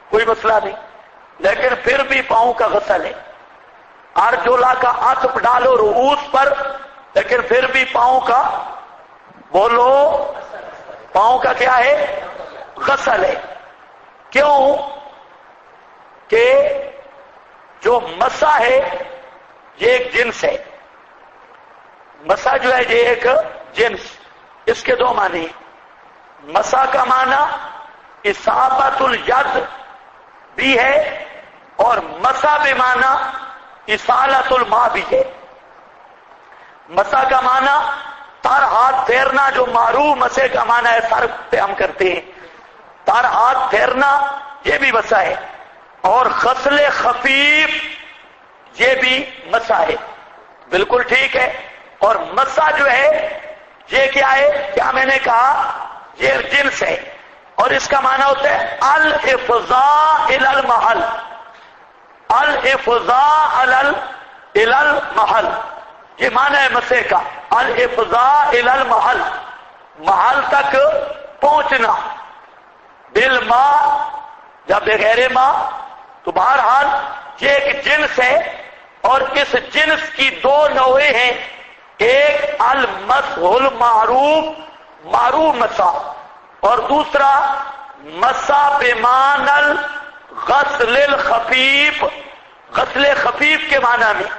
کوئی مسئلہ نہیں، لیکن پھر بھی پاؤں کا غسل ہے. ارجولا کا عطف ڈالو رؤوس پر، لیکن پھر بھی پاؤں کا، بولو، پاؤں کا کیا ہے؟ غسل ہے. کیوں؟ کہ جو مسح ہے یہ ایک جنس ہے. مسح جو ہے یہ ایک جنس، اس کے دو معنی ہیں. مسح کا معنی اصابت الید بھی ہے، اور مسح بے معنی اصالت الماء بھی ہے. مسح کا معنی تر ہاتھ پھیرنا، جو معروف مسح کا معنی ہے سر پہ ہم کرتے ہیں، تر ہاتھ پھیرنا یہ بھی مسح ہے. اور غسل خفیف یہ بھی مسح ہے. بالکل ٹھیک ہے. اور مسح جو ہے یہ کیا ہے؟ کیا میں نے کہا؟ یہ جنس ہے، اور اس کا معنی ہوتا ہے الافضاء الی المحل. الافضاء الی المحل، یہ معنی ہے مسح کا. الافضاء الی المحل، محل تک پہنچنا. بالماء جب بغیر ماء، تو بہرحال یہ ایک جنس ہے، اور اس جنس کی دو نوعیں ہیں. ایک المسح المعروف، معروف مسح، اور دوسرا مسح بمعنی الغسل الخفیف، غسل خفیف کے معنی میں.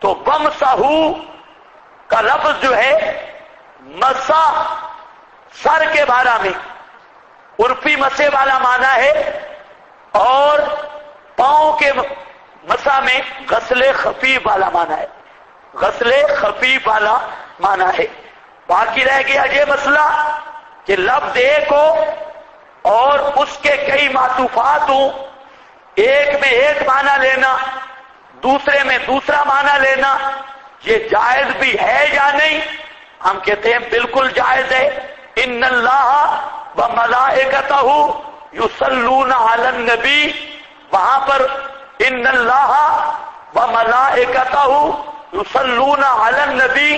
تو ومسحو کا لفظ جو ہے مسح سر کے بارے میں عرفی مسح والا معنی ہے، اور پاؤں کے مسح میں غسل خفیف والا معنی ہے. غسل خفیف والا معنی ہے. باقی رہ گیا یہ مسئلہ کہ لفظ ایک ہو اور اس کے کئی معطوفات ہوں، ایک میں ایک معنی لینا، دوسرے میں دوسرا معنی لینا، یہ جائز بھی ہے یا نہیں؟ ہم کہتے ہیں بالکل جائز ہے. ان اللہ وملائکتہ یصلون علی النبی، وہاں پر ان اللہ وملائکتہ یصلون علی النبی،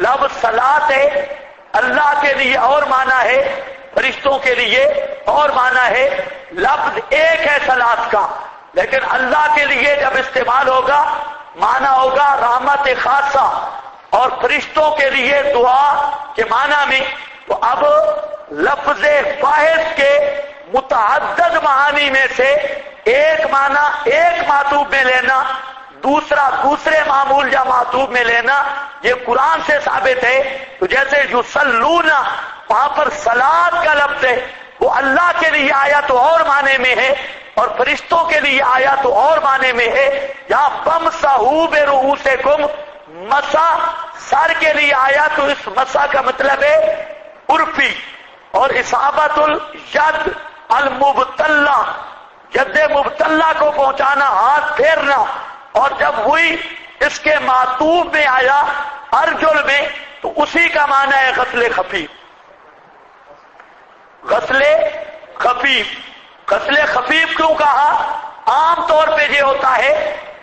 لفظ صلاۃ ہے، اللہ کے لیے اور معنی ہے، فرشتوں کے لیے اور معنی ہے. لفظ ایک ہے صلاۃ کا، لیکن اللہ کے لیے جب استعمال ہوگا معنی ہوگا رحمت خاصہ، اور فرشتوں کے لیے دعا کے معنی میں. تو اب لفظ واحد کے متعدد معانی میں سے ایک معنی ایک معطوف میں لینا، دوسرا دوسرے معمول یا معطوف میں لینا، یہ قرآن سے ثابت ہے. تو جیسے یصلون، وہاں پر صلاۃ کا لفظ ہے، وہ اللہ کے لیے آیا تو اور معنی میں ہے، اور فرشتوں کے لیے آیا تو اور معنی میں ہے. یہاں فامسحوا برؤوسکم، مسح سر کے لیے آیا تو اس مسح کا مطلب ہے عرفی. اور اصابت الید المبتلہ، ید مبتلہ کو پہنچانا، ہاتھ پھیرنا. اور جب ہوئی اس کے معطوف میں آیا ارجل میں، تو اسی کا معنی ہے غسل خفیف. غسل خفیف. غسل خفیف کیوں کہا؟ عام طور پہ یہ ہوتا ہے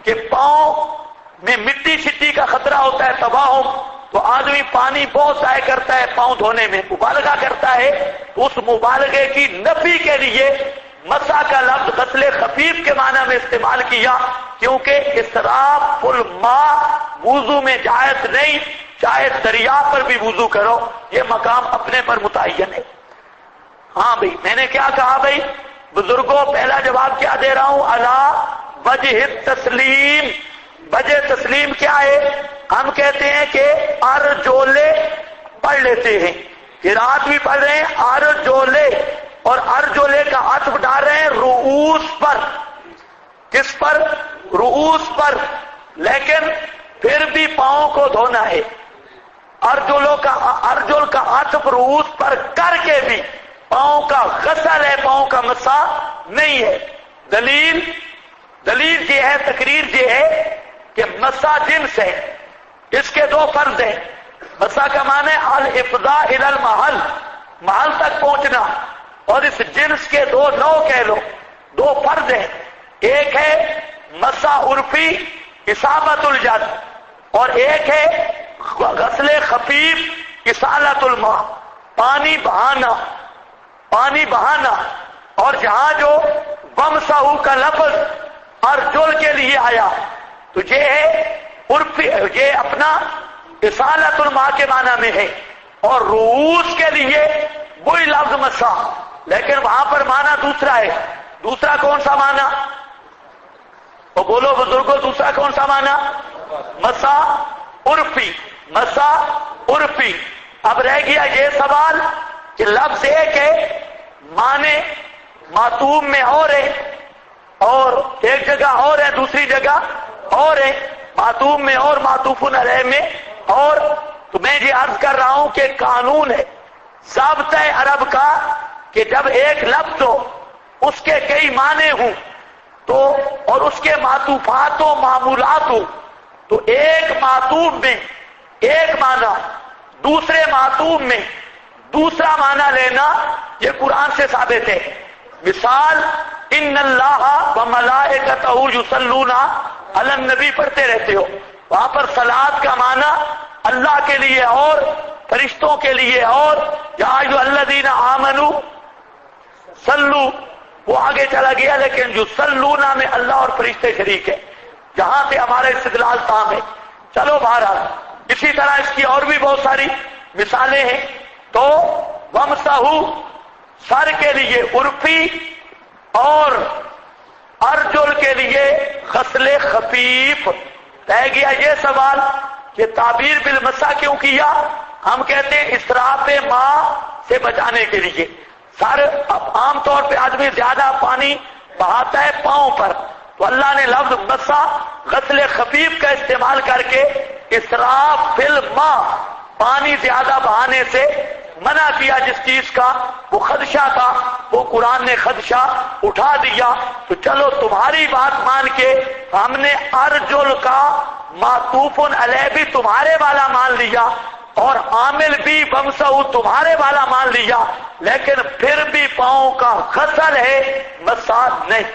کہ پاؤں میں مٹی شٹی کا خطرہ ہوتا ہے، تباہم، تو آدمی پانی بہت ضائع کرتا ہے پاؤں دھونے میں، مبالغہ کرتا ہے. تو اس مبالغے کی نفی کے لیے مسح کا لفظ غسل خفیف کے معنی میں استعمال کیا، کیونکہ اسراف الماء وضو میں جائز نہیں، چاہے دریا پر بھی وضو کرو، یہ مقام اپنے پر متعین ہے. ہاں بھائی، میں نے کیا کہا بھائی؟ بزرگوں پہلا جواب کیا دے رہا ہوں؟ علی وجہ تسلیم. وجہ تسلیم کیا ہے؟ ہم کہتے ہیں کہ ارجولے پڑھ لیتے ہیں، قرات بھی پڑھ رہے ہیں ارجولے، اور ارجولے کا عطف ڈال رہے ہیں رؤوس پر. کس پر؟ رؤوس پر. لیکن پھر بھی پاؤں کو دھونا ہے. ارجل کا عطف رؤوس پر کر کے بھی پاؤں کا غسل ہے، پاؤں کا مسح نہیں ہے. دلیل یہ ہے، تقریر یہ ہے کہ مسح جنس ہے، اس کے دو فرض ہیں. مسح کا معنی ہے الافضاء الی المحل، محل تک پہنچنا، اور اس جنس کے دو نوع کہہ لو، دو فرض ہیں. ایک ہے مسح عرفی اصابت الجد، اور ایک ہے غسل خفیف اصالت الماء، پانی بہانا. اور جہاں جو ومسحوا کا لفظ ارجل کے لیے آیا تو یہ ہے عرفی، یہ اپنا اصالت الماء کے معنی میں ہے، اور رؤوس کے لیے وہی لفظ مسح، لیکن وہاں پر معنی دوسرا ہے. دوسرا کون سا معنی؟ تو بولو بزرگوں، دوسرا کون سا معنی؟ مسح عرفی. مسح عرفی. اب رہ گیا یہ سوال کہ لفظ ایک ہے، معنی معطوف میں اور ہے، اور ایک جگہ اور ہے، دوسری جگہ اور ہے. معطوف میں اور معطوف علیہ میں اور. تو میں یہ عرض کر رہا ہوں کہ قانون ہے، ضابطہ عرب کا، کہ جب ایک لفظ ہو اس کے کئی معنی ہوں تو، اور اس کے معطوفات و معمولات ہوں، تو ایک معطوف میں ایک معنی، دوسرے معطوف میں دوسرا معنی لینا یہ قرآن سے ثابت ہے. مثال ان اللہ وملائکتہ یصلون علی النبی پڑھتے رہتے ہو، وہاں پر صلاۃ کا معنی اللہ کے لیے اور فرشتوں کے لیے، اور یا ایھا الذین آمنوا صلو، وہ آگے چلا گیا، لیکن جو صلونا میں اللہ اور فرشتے شریک ہے، جہاں سے ہمارا استدلال تام ہے. چلو بہرحال اسی طرح اس کی اور بھی بہت ساری مثالیں ہیں. تو ومسحوا سر کے لیے عرفی اور ارجل کے لیے غسل خفیف. رہ گیا یہ سوال کہ تعبیر بالمسح کیوں کیا؟ ہم کہتے ہیں اسراف ماء سے بچانے کے لیے. سر عام طور پہ آدمی زیادہ پانی بہاتا ہے پاؤں پر، تو اللہ نے لفظ مسح غسل خفیف کا استعمال کر کے اسراف فی الماء، پانی زیادہ بہانے سے منع کیا. جس چیز کا وہ خدشہ تھا وہ قرآن نے خدشہ اٹھا دیا. تو چلو تمہاری بات مان کے ہم نے ارجل کا معطوف علیہ بھی تمہارے والا مان لیا، اور عامل بھی ومسحوا تمہارے والا مان لیا، لیکن پھر بھی پاؤں کا غسل ہے، مسح نہیں.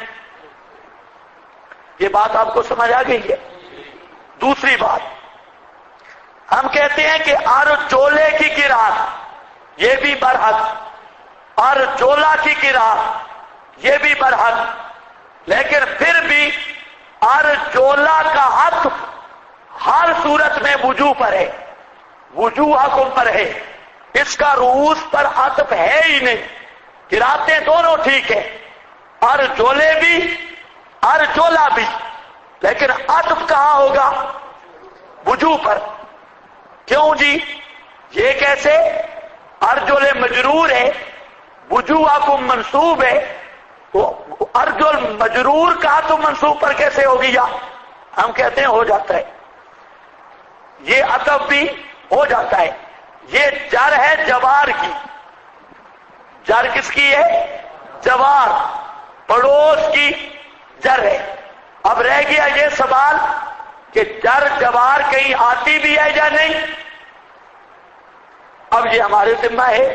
یہ بات آپ کو سمجھ آ گئی ہے؟ دوسری بات، ہم کہتے ہیں کہ ارجولے کی قرات یہ بھی برحق، ارجولا کی قرات یہ بھی برحق، لیکن پھر بھی ارجولا کا عطف ہر صورت میں وجوہ پر ہے، وجوہکم پر ہے، اس کا رؤوس پر عطف ہے ہی نہیں. قراتیں دونوں ٹھیک ہے، ارجولے بھی ارجولا بھی، لیکن عطف کہاں ہوگا؟ وجوہ پر. کیوں جی؟ یہ کیسے؟ ارجل مجرور ہے، وجوہکم منصوب ہے، تو ارجل مجرور کا تو منصوب پر کیسے ہو گیا؟ ہم کہتے ہیں ہو جاتا ہے، یہ عطف بھی ہو جاتا ہے. یہ جر ہے جوار کی. جر کس کی ہے؟ جوار، پڑوس کی جر ہے. اب رہ گیا یہ سوال کہ جر جوار کہیں آتی بھی ہے یا نہیں. اب یہ ہمارے ذمہ ہے،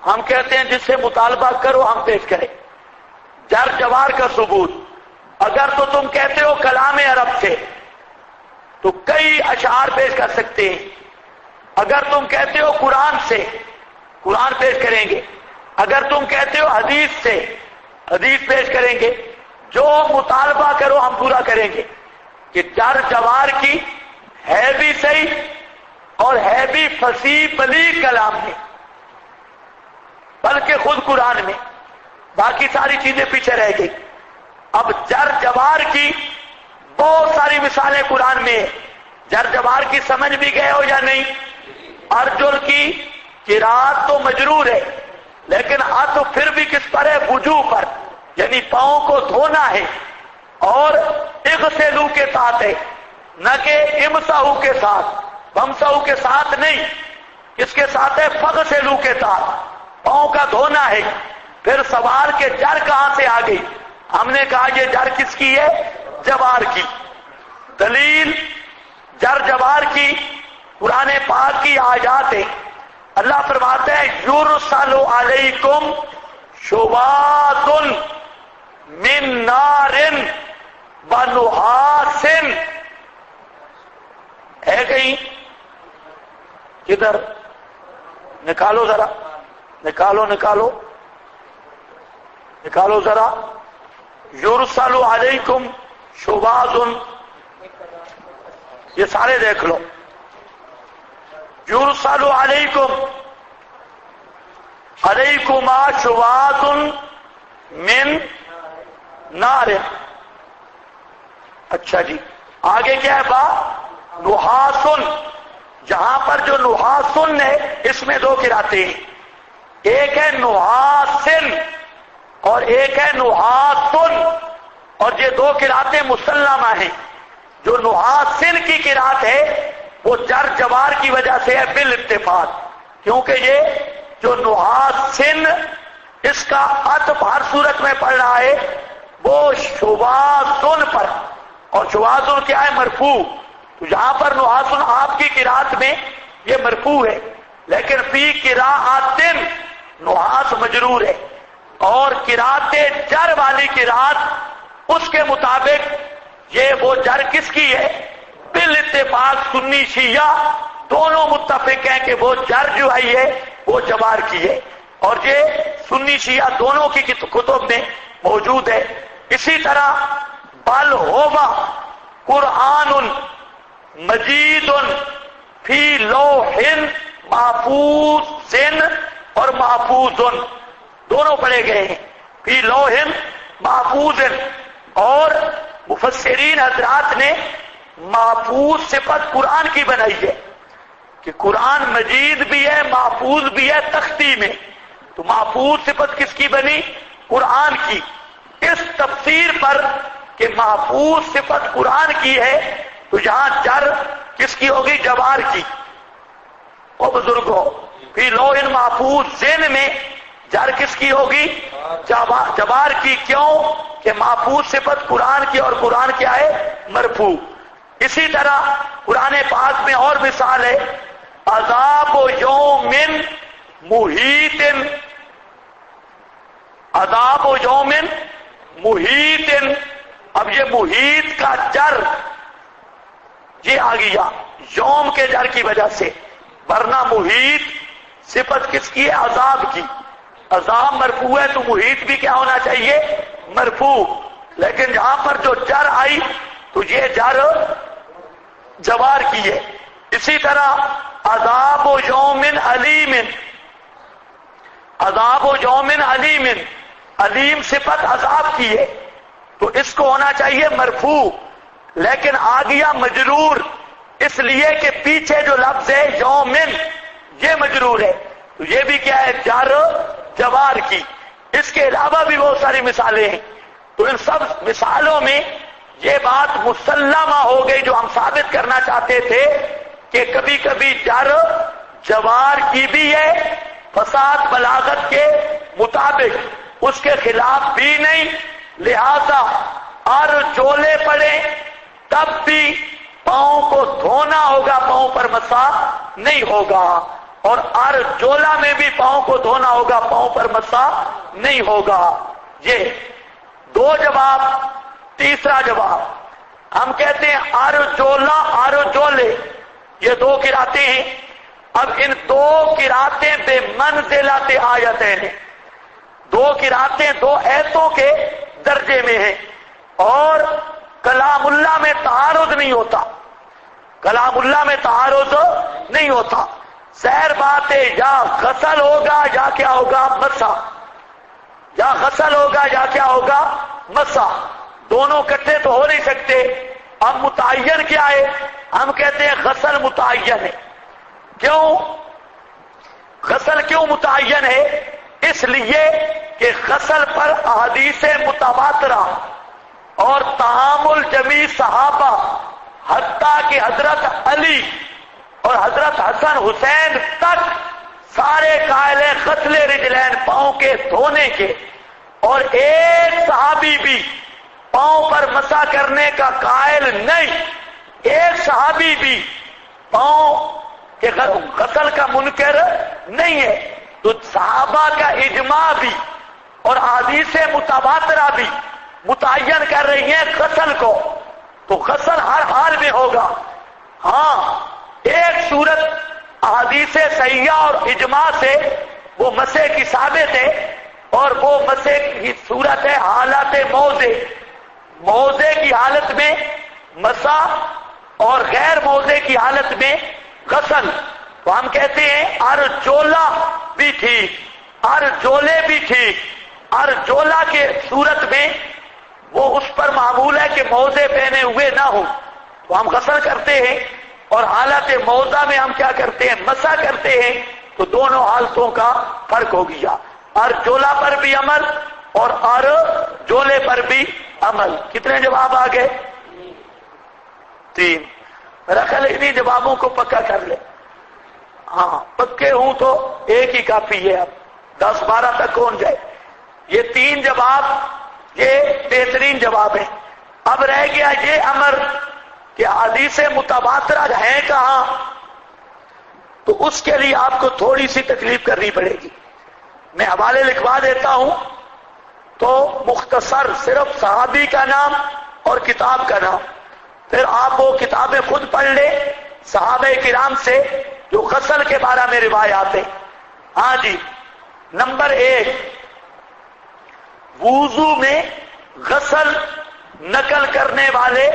ہم کہتے ہیں جس سے مطالبہ کرو ہم پیش کریں. جر جوار کا ثبوت اگر تو تم کہتے ہو کلام عرب سے تو کئی اشعار پیش کر سکتے ہیں. اگر تم کہتے ہو قرآن سے، قرآن پیش کریں گے. اگر تم کہتے ہو حدیث سے، حدیث پیش کریں گے. جو مطالبہ کرو ہم پورا کریں گے. کہ جر جوار کی ہے بھی صحیح اور ہے بھی فصیح بلیغ کلام میں، بلکہ خود قرآن میں. باقی ساری چیزیں پیچھے رہ گئی. اب جر جوار کی بہت ساری مثالیں قرآن میں ہیں. جر جوار کی سمجھ بھی گئے ہو یا نہیں؟ ارجل کی قرات تو مجرور ہے، لیکن عطف پھر بھی کس پر ہے؟ وجوہ پر، یعنی پاؤں کو دھونا ہے. اور اغسلوا کے ساتھ ہے، نہ کہ امسحوا کے ساتھ. بمسحوا کے ساتھ نہیں، کس کے ساتھ ہے؟ فغسلوا کے ساتھ، پاؤں کا دھونا ہے. پھر سوال کے جر کہاں سے آ گئی؟ ہم نے کہا یہ جر کس کی ہے؟ جوار کی. دلیل جر جوار کی قرآن پاک کی آیات ہے. اللہ فرماتا ہے یرسل علیکم شواظ من نار ونحاس. ہے کہیں؟ کدھر؟ نکالو ذرا، نکالو ذرا. یرسل علیکم شواظ، یہ سارے دیکھ لو. یرسل علیکما شواظ من نار. اچھا جی، آگے کیا ہے؟ با نحاسن. جہاں پر جو نحاسن ہے اس میں دو قراتیں ہیں، ایک ہے نحاسن اور ایک ہے نحاسن، اور یہ دو قراتیں مسلمہ ہیں. جو نحاسن کی قرات ہے وہ جر جوار کی وجہ سے ہے بالاتفاق، کیونکہ یہ جو نحاسن اس کا عطف ہر صورت میں پڑ رہا ہے وہ شواظن پر، اور شواظن کیا ہے؟ مرفوع. تو یہاں پر نحاسن آپ کی قرات میں یہ مرفوع ہے، لیکن فی قراءۃ نحاس مجرور ہے. اور قرات جر والی قرات اس کے مطابق یہ وہ جر کس کی ہے؟ بالاتفاق سنی شیعہ دونوں متفق ہیں کہ وہ جر جو ہے یہ وہ جوار کی ہے، اور یہ سنی شیعہ دونوں کی کتب میں موجود ہے. اسی طرح بل ہوا قرآن مجید فی لوح محفوظ اور محفوظ دونوں پڑھے گئے ہیں. فی لوح محفوظ، اور مفسرین حضرات نے محفوظ صفت قرآن کی بنائی ہے کہ قرآن مجید بھی ہے، محفوظ بھی ہے تختی میں. تو محفوظ صفت کس کی بنی؟ قرآن کی. اس تفسیر پر کہ محفوظ صفت قرآن کی ہے تو یہاں جر کس کی ہوگی؟ جوار کی. او بزرگوں، فی لوح محفوظ ذہن میں جر کس کی ہوگی؟ جوار کی. کیوں کہ محفوظ صفت قرآن کی، اور قرآن کیا ہے؟ مرفوع. اسی طرح قرآن پاک میں اور مثال ہے عذاب یوم محیط. عذاب یوم محیط. اب یہ محیط کا جر یہ آ گیا یوم کے جر کی وجہ سے، ورنہ محیط صفت کس کی ہے؟ عذاب کی. عذاب مرفوع ہے تو محیط بھی کیا ہونا چاہیے؟ مرفوع. لیکن جہاں پر جو جر آئی تو یہ جر جوار کی ہے. اسی طرح عذاب یوم علیم. عذاب یوم علیم، علیم صفت عذاب کی ہے تو اس کو ہونا چاہیے مرفوع، لیکن آ گیا مجرور اس لیے کہ پیچھے جو لفظ ہے یومن یہ مجرور ہے، تو یہ بھی کیا ہے؟ جر جوار کی. اس کے علاوہ بھی بہت ساری مثالیں ہیں. تو ان سب مثالوں میں یہ بات مسلمہ ہو گئی جو ہم ثابت کرنا چاہتے تھے کہ کبھی کبھی جر جوار کی بھی ہے فساد بلاغت کے مطابق، اس کے خلاف بھی نہیں. لہذا ارجلے پڑے تب بھی پاؤں کو دھونا ہوگا، پاؤں پر مسح نہیں ہوگا. اور ارجولا میں بھی پاؤں کو دھونا ہوگا، پاؤں پر مسح نہیں ہوگا. یہ دو جواب. تیسرا جواب ہم کہتے ہیں ارجولا ارجولے، یہ دو قراتیں ہیں. اب ان دو قراتیں بے منزلت آیتیں ہیں. دو قراتیں دو ایتوں کے درجے میں ہیں، اور کلام اللہ میں تعارض نہیں ہوتا. کلام اللہ میں تعارض نہیں ہوتا. ظاہر بات ہے یا غسل ہوگا یا کیا ہوگا؟ مسح. یا غسل ہوگا یا کیا ہوگا؟ مسح. دونوں اکٹھے تو ہو نہیں سکتے. اب متعین کیا ہے؟ ہم کہتے ہیں غسل متعین ہے. کیوں غسل کیوں متعین ہے؟ اس لیے کہ غسل پر احادیث متواترہ اور تعامل جمیع صحابہ حتیٰ کہ حضرت علی اور حضرت حسن حسین تک سارے قائل ہیں غسل رجلین، پاؤں کے دھونے کے، اور ایک صحابی بھی پاؤں پر مسح کرنے کا قائل نہیں. ایک صحابی بھی پاؤں کے غسل کا منکر نہیں ہے. تو صحابہ کا اجماع بھی اور احادیث متواترہ بھی متعین کر رہی ہیں غسل کو. تو غسل ہر حال میں ہوگا. ہاں ایک صورت احادیث صحیحہ اور اجماع سے وہ مسح کی ثابت ہے، اور وہ مسح کی صورت ہے حالات موضع. موضع کی حالت میں مسح اور غیر موضع کی حالت میں غسل. تو ہم کہتے ہیں ارجولا بھی ٹھیک، ارجولے بھی ٹھیک. ارجولا کے صورت میں وہ اس پر معمول ہے کہ موزے پہنے ہوئے نہ ہو تو ہم غسل کرتے ہیں، اور حالت موضع میں ہم کیا کرتے ہیں؟ مسح کرتے ہیں. تو دونوں حالتوں کا فرق ہو گیا. ارجولا پر بھی عمل اور ارجولے پر بھی عمل. کتنے جواب آ گئے؟ 3. میرا خیال انہی جوابوں کو پکا کر لے. ہاں پکے ہوں تو ایک ہی کافی ہے. اب 10-12 تک کون جائے؟ یہ 3 جواب یہ بہترین جواب ہیں. اب رہ گیا یہ امر کہ حدیث متواترہ ہیں کہاں، تو اس کے لیے آپ کو تھوڑی سی تکلیف کرنی پڑے گی. میں حوالے لکھوا دیتا ہوں تو مختصر صرف صحابی کا نام اور کتاب کا نام، پھر آپ وہ کتابیں خود پڑھ لیں صحابہ کرام سے جو غسل کے بارے میں روایات ہیں. ہاں جی، نمبر 1 وضو میں غسل نقل کرنے والے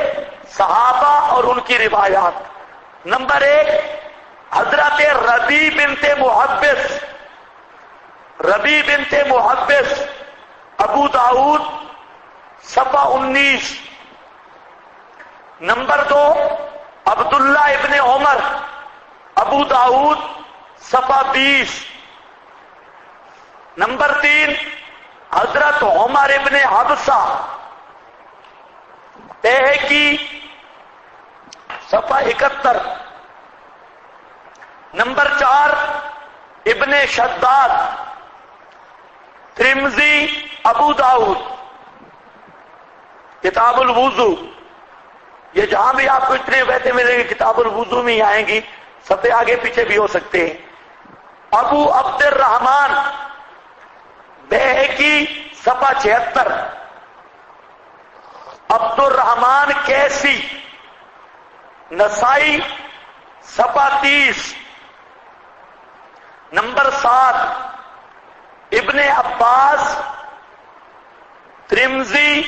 صحابہ اور ان کی روایات. نمبر 1 حضرت ربیع بنت محبس، ربیع بنت محبس، ابو داؤد صفحہ 19. نمبر 2 عبداللہ ابن عمر، ابو داؤد صفحہ 20. نمبر 3 حضرت عمر ابن حبشہ، بیہقی صفحہ 71. نمبر 4 ابن شداد، ترمذی، ابو داؤد، کتاب الوضو. یہ جہاں بھی آپ کو اتنے بیٹھے ملیں گے کتاب الوضو میں ہی آئیں گی، صفحے آگے پیچھے بھی ہو سکتے ہیں. ابو عبد الرحمن بیہقی صفحہ 76. عبد الرحمن کیسی نسائی صفحہ 30. نمبر 7 ابن عباس، ترمذی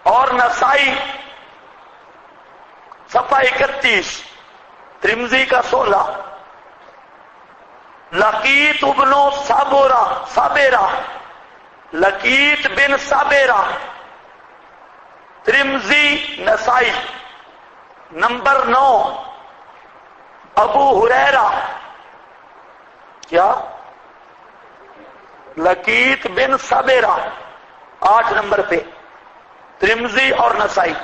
اور نسائی صفحہ 31. ترمذی کا 16. لقیت ابن صابرہ، لقیت بن صابرہ، ترمذی، نسائی. نمبر 9 ابو ہریرہ، کیا؟ لقیت بن صابرہ 8 نمبر پہ، ترمذی اور نسائی.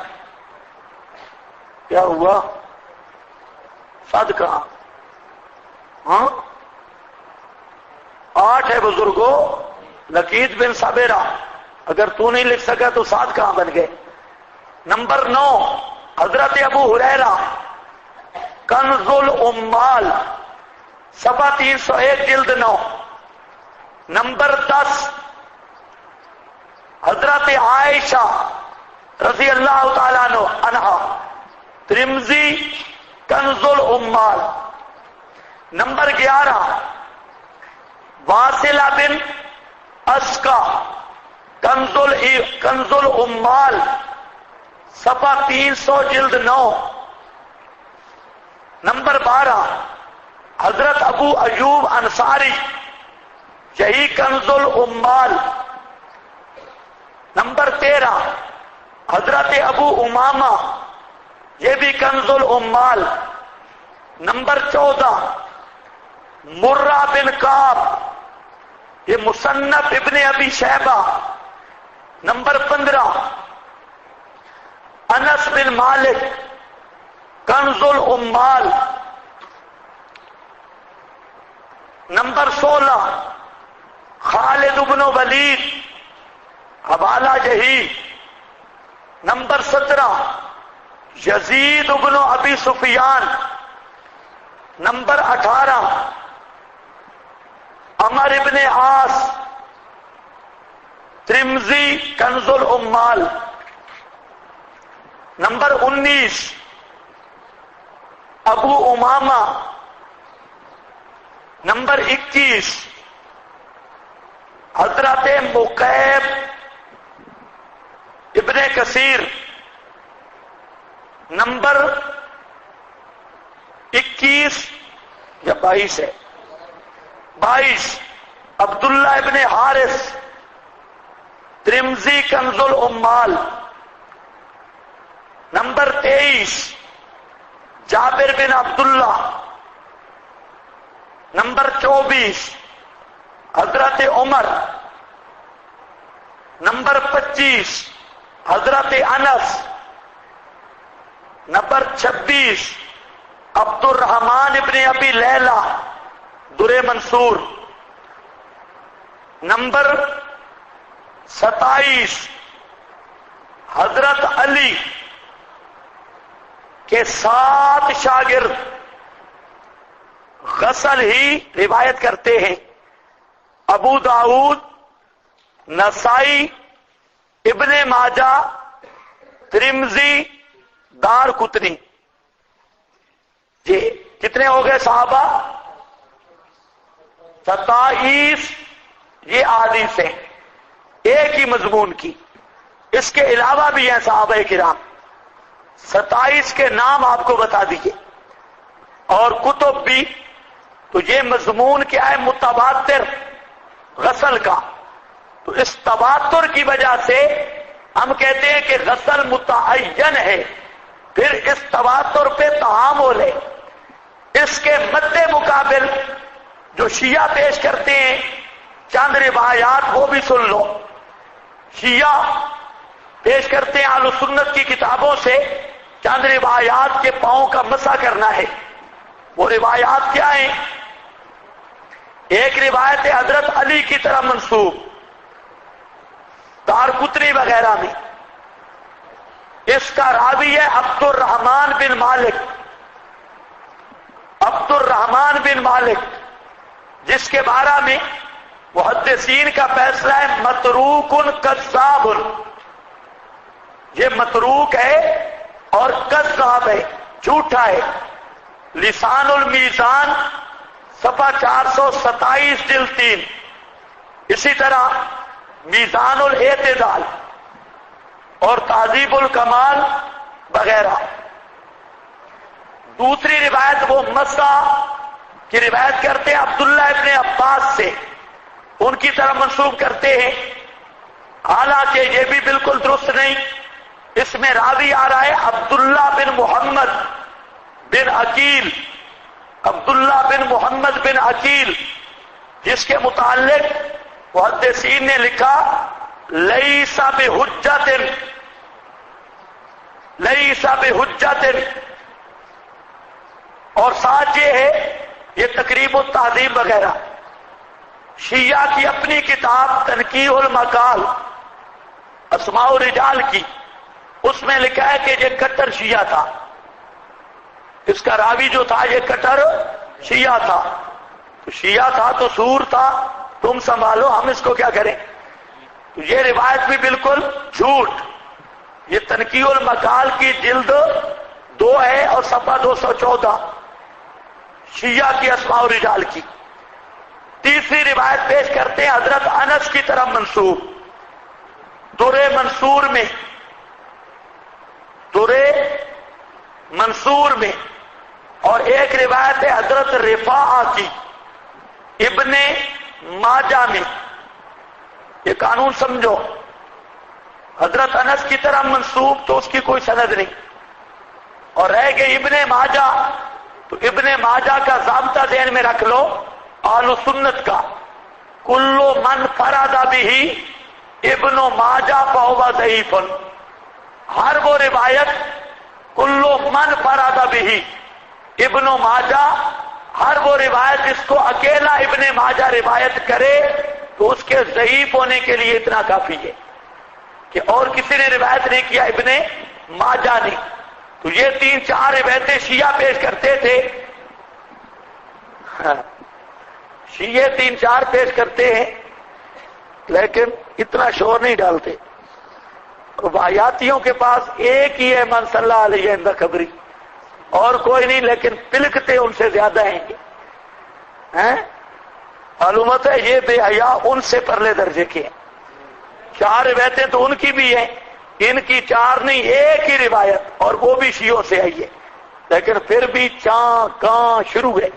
کیا ہوا؟ صد کہاں؟ ہاں 8 ہے بزرگوں. لقیت بن صابرہ، اگر تو نہیں لکھ سکا تو 7 کہاں بن گئے؟ نمبر 9 حضرت ابو ہریرہ، کنز الاموال صفحہ 301 جلد 9. نمبر 10 حضرت عائشہ رضی اللہ تعالیٰ عنہا، ترمذی، کنز الاموال. نمبر 11 واصلہ بن اسقا، کنز الاموال صفحہ 300 جلد 9. نمبر 12 حضرت ابو ایوب انصاری، یہی کنز الامال۔ نمبر 13 حضرت ابو امامہ، یہ بھی کنز الامال۔ نمبر 14 مرہ بن کعب، یہ مصنف ابن ابی شیبہ۔ نمبر 15 انس بن مالک، کنز الامال۔ نمبر 16 خالد بن ولید، حوالہ یہی۔ نمبر 17 یزید بن ابی سفیان۔ نمبر 18 عمر ابن عاص، ترمذی کنز الامال۔ نمبر 19 ابو امامہ۔ نمبر 21 حضرت مقیب ابن کثیر۔ نمبر 21 یا 22 ہے، 22 عبداللہ ابن حارث، ترمذی کنز الامال۔ نمبر 23 جابر بن عبداللہ۔ نمبر 24 حضرت عمر۔ نمبر 25 حضرت انس۔ نمبر 26 عبد الرحمن ابن ابی لیلہ، در منصور۔ نمبر 27 حضرت علی کے 7 شاگرد غسل ہی روایت کرتے ہیں، ابو داؤد، نسائی، ابن ماجہ، ترمذی، دار قطنی۔ یہ کتنے ہو گئے صحابہ؟ 27 یہ احادیث ہیں ایک ہی مضمون کی۔ اس کے علاوہ بھی ہیں صحابہ کرام، 27 کے نام آپ کو بتا دیے، اور کتب بھی۔ تو یہ مضمون کیا ہے؟ متواتر غسل کا۔ تو اس تواتر کی وجہ سے ہم کہتے ہیں کہ غسل متعین ہے، پھر اس تواتر پہ تحامل ہے۔ اس کے مد مقابل جو شیعہ پیش کرتے ہیں چند روایات، وہ بھی سن لو۔ شیعہ پیش کرتے ہیں اہل سنت کی کتابوں سے چند روایات کے پاؤں کا مسح کرنا ہے۔ وہ روایات کیا ہیں؟ ایک روایت ہے حضرت علی کی طرح منسوب، دارقطنی وغیرہ میں۔ اس کا راوی ہے عبد الرحمن بن مالک، عبد الرحمن بن مالک، جس کے بارے میں محدثین کا فیصلہ ہے متروک کذاب، یہ متروک ہے اور کذاب ہے، جھوٹا ہے۔ لسان المیزان صفحہ 427 جلد 3۔ اسی طرح میزان الاعتدال اور تہذیب الکمال وغیرہ۔ دوسری روایت وہ مسح کی روایت کرتے ہیں عبداللہ ابن عباس سے، ان کی طرف منسوب کرتے ہیں، حالانکہ یہ بھی بالکل درست نہیں۔ اس میں راوی آ رہا ہے عبداللہ بن محمد بن عقیل، عبداللہ بن محمد بن عقیل، جس کے متعلق محدثین نے لکھا لیس بحجۃ، لیس بحجۃ، اور ساتھ یہ ہے یہ تقریب التہذیب وغیرہ۔ شیعہ کی اپنی کتاب تنقیح المقال اسماء الرجال کی، اس میں لکھا ہے کہ یہ کٹر شیعہ تھا، اس کا راوی جو تھا یہ کٹر شیعہ تھا۔ تو شیعہ تھا تو سور تھا، تم سنبھالو، ہم اس کو کیا کریں؟ تو یہ روایت بھی بالکل جھوٹ۔ یہ تنقیح المقال کی جلد 2 ہے اور صفحہ 214 شیعہ کی اسماء الرجال کی۔ تیسری روایت پیش کرتے ہیں حضرت انس کی طرف منسوب، در منصور میں، در منصور میں، اور ایک روایت ہے حضرت رفاعہ کی، ابن ماجہ میں، یہ قانون سمجھو، حضرت انس کی طرح منسوب تو اس کی کوئی سند نہیں، اور رہ گئے ابن ماجہ، تو ابن ماجہ کا ضابطہ ذہن میں رکھ لو، اہل سنت کا، کل من فرد بہ ابن ماجہ فہو ضعیف، ہر وہ روایت کل من فرد بہ ابن ماجہ، ہر وہ روایت جس کو اکیلا ابن ماجہ روایت کرے تو اس کے ضعیف ہونے کے لیے اتنا کافی ہے کہ اور کسی نے روایت نہیں کیا، ابن ماجہ نے۔ تو یہ 3-4 روایتیں شیعہ پیش کرتے تھے، شیعہ 3-4 پیش کرتے ہیں لیکن اتنا شور نہیں ڈالتے۔ روایاتیوں کے پاس ایک ہی ہے من صلی علیہ عند قبری، اور کوئی نہیں، لیکن پلکتے ان سے زیادہ ہیں معلومات ہے، یہ بے حیا ان سے پرلے درجے کے ہیں۔ 4 روایتیں تو ان کی بھی ہیں، ان کی 4 نہیں، ایک ہی روایت، اور وہ بھی شیعوں سے آئی ہے، لیکن پھر بھی چاں کاں شروع ہے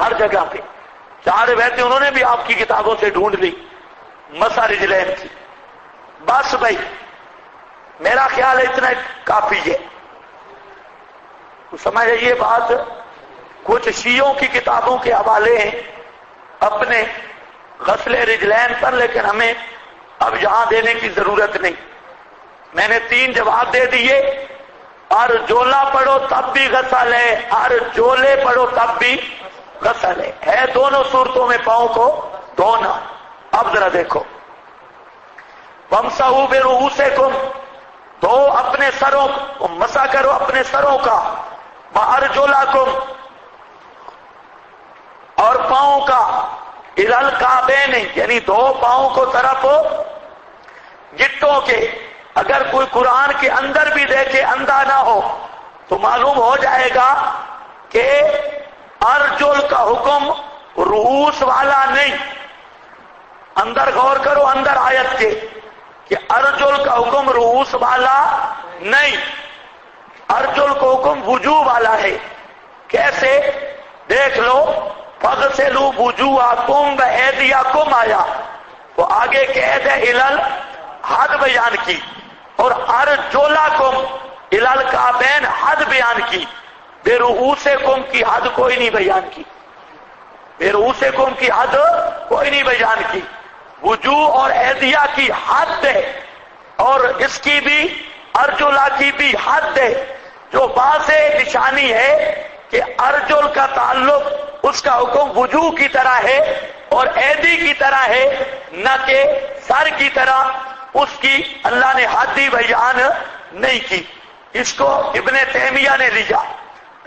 ہر جگہ پہ۔ 4 روایتیں انہوں نے بھی آپ کی کتابوں سے ڈھونڈ لی، مسح رجلین کی۔ بس بھائی میرا خیال ہے اتنا کافی ہے، سمجھ یہ بات۔ کچھ شیعوں کی کتابوں کے حوالے ہیں اپنے غسل رجلین پر، لیکن ہمیں اب یہاں دینے کی ضرورت نہیں، میں نے 3 جواب دے دیے۔ ارجولا پڑھو تب بھی غسل ہے، ارجولے پڑھو تب بھی غسل ہے دونوں صورتوں میں پاؤں کو دھونا۔ اب ذرا دیکھو، وَامْسَحُوا بِرُؤُوسِكُمْ، دھو اپنے سروں، مسح کرو اپنے سروں کا، وَأَرْجُلَكُمْ، اور پاؤں کا، إِلَى الْكَعْبَيْنِ، یعنی دھو پاؤں کو طرف گٹوں کے۔ اگر کوئی قرآن کے اندر بھی دیکھے اندھا نہ ہو تو معلوم ہو جائے گا کہ ارجل کا حکم رؤوس والا نہیں۔ اندر غور کرو، اندر آیت کے، کہ ارجل کا حکم رؤوس والا نہیں، ارجل کو حکم وجوہ والا ہے۔ کیسے؟ دیکھ لو، فَغْسِلُوا وُجُوهَكُمْ وَأَيْدِيَكُمْ آیا، وہ آگے قید ہے الل حد بیان کی، اور ارجلکم الی الکعبین حد بیان کی، برؤوسکم کی حد کوئی نہیں بیان کی، برؤوسکم کی حد کوئی نہیں بیان کی۔ وجوہ اور ایدیہ کی حد ہے، اور اس کی بھی ارجلا کی بھی حد ہے، جو واضح نشانی ہے کہ ارجل کا تعلق اس کا حکم وجوہ کی طرح ہے اور ایدی کی طرح ہے، نہ کہ سر کی طرح۔ اس کی اللہ نے حد ہی بیان نہیں کی۔ اس کو ابن تیمیہ نے لیا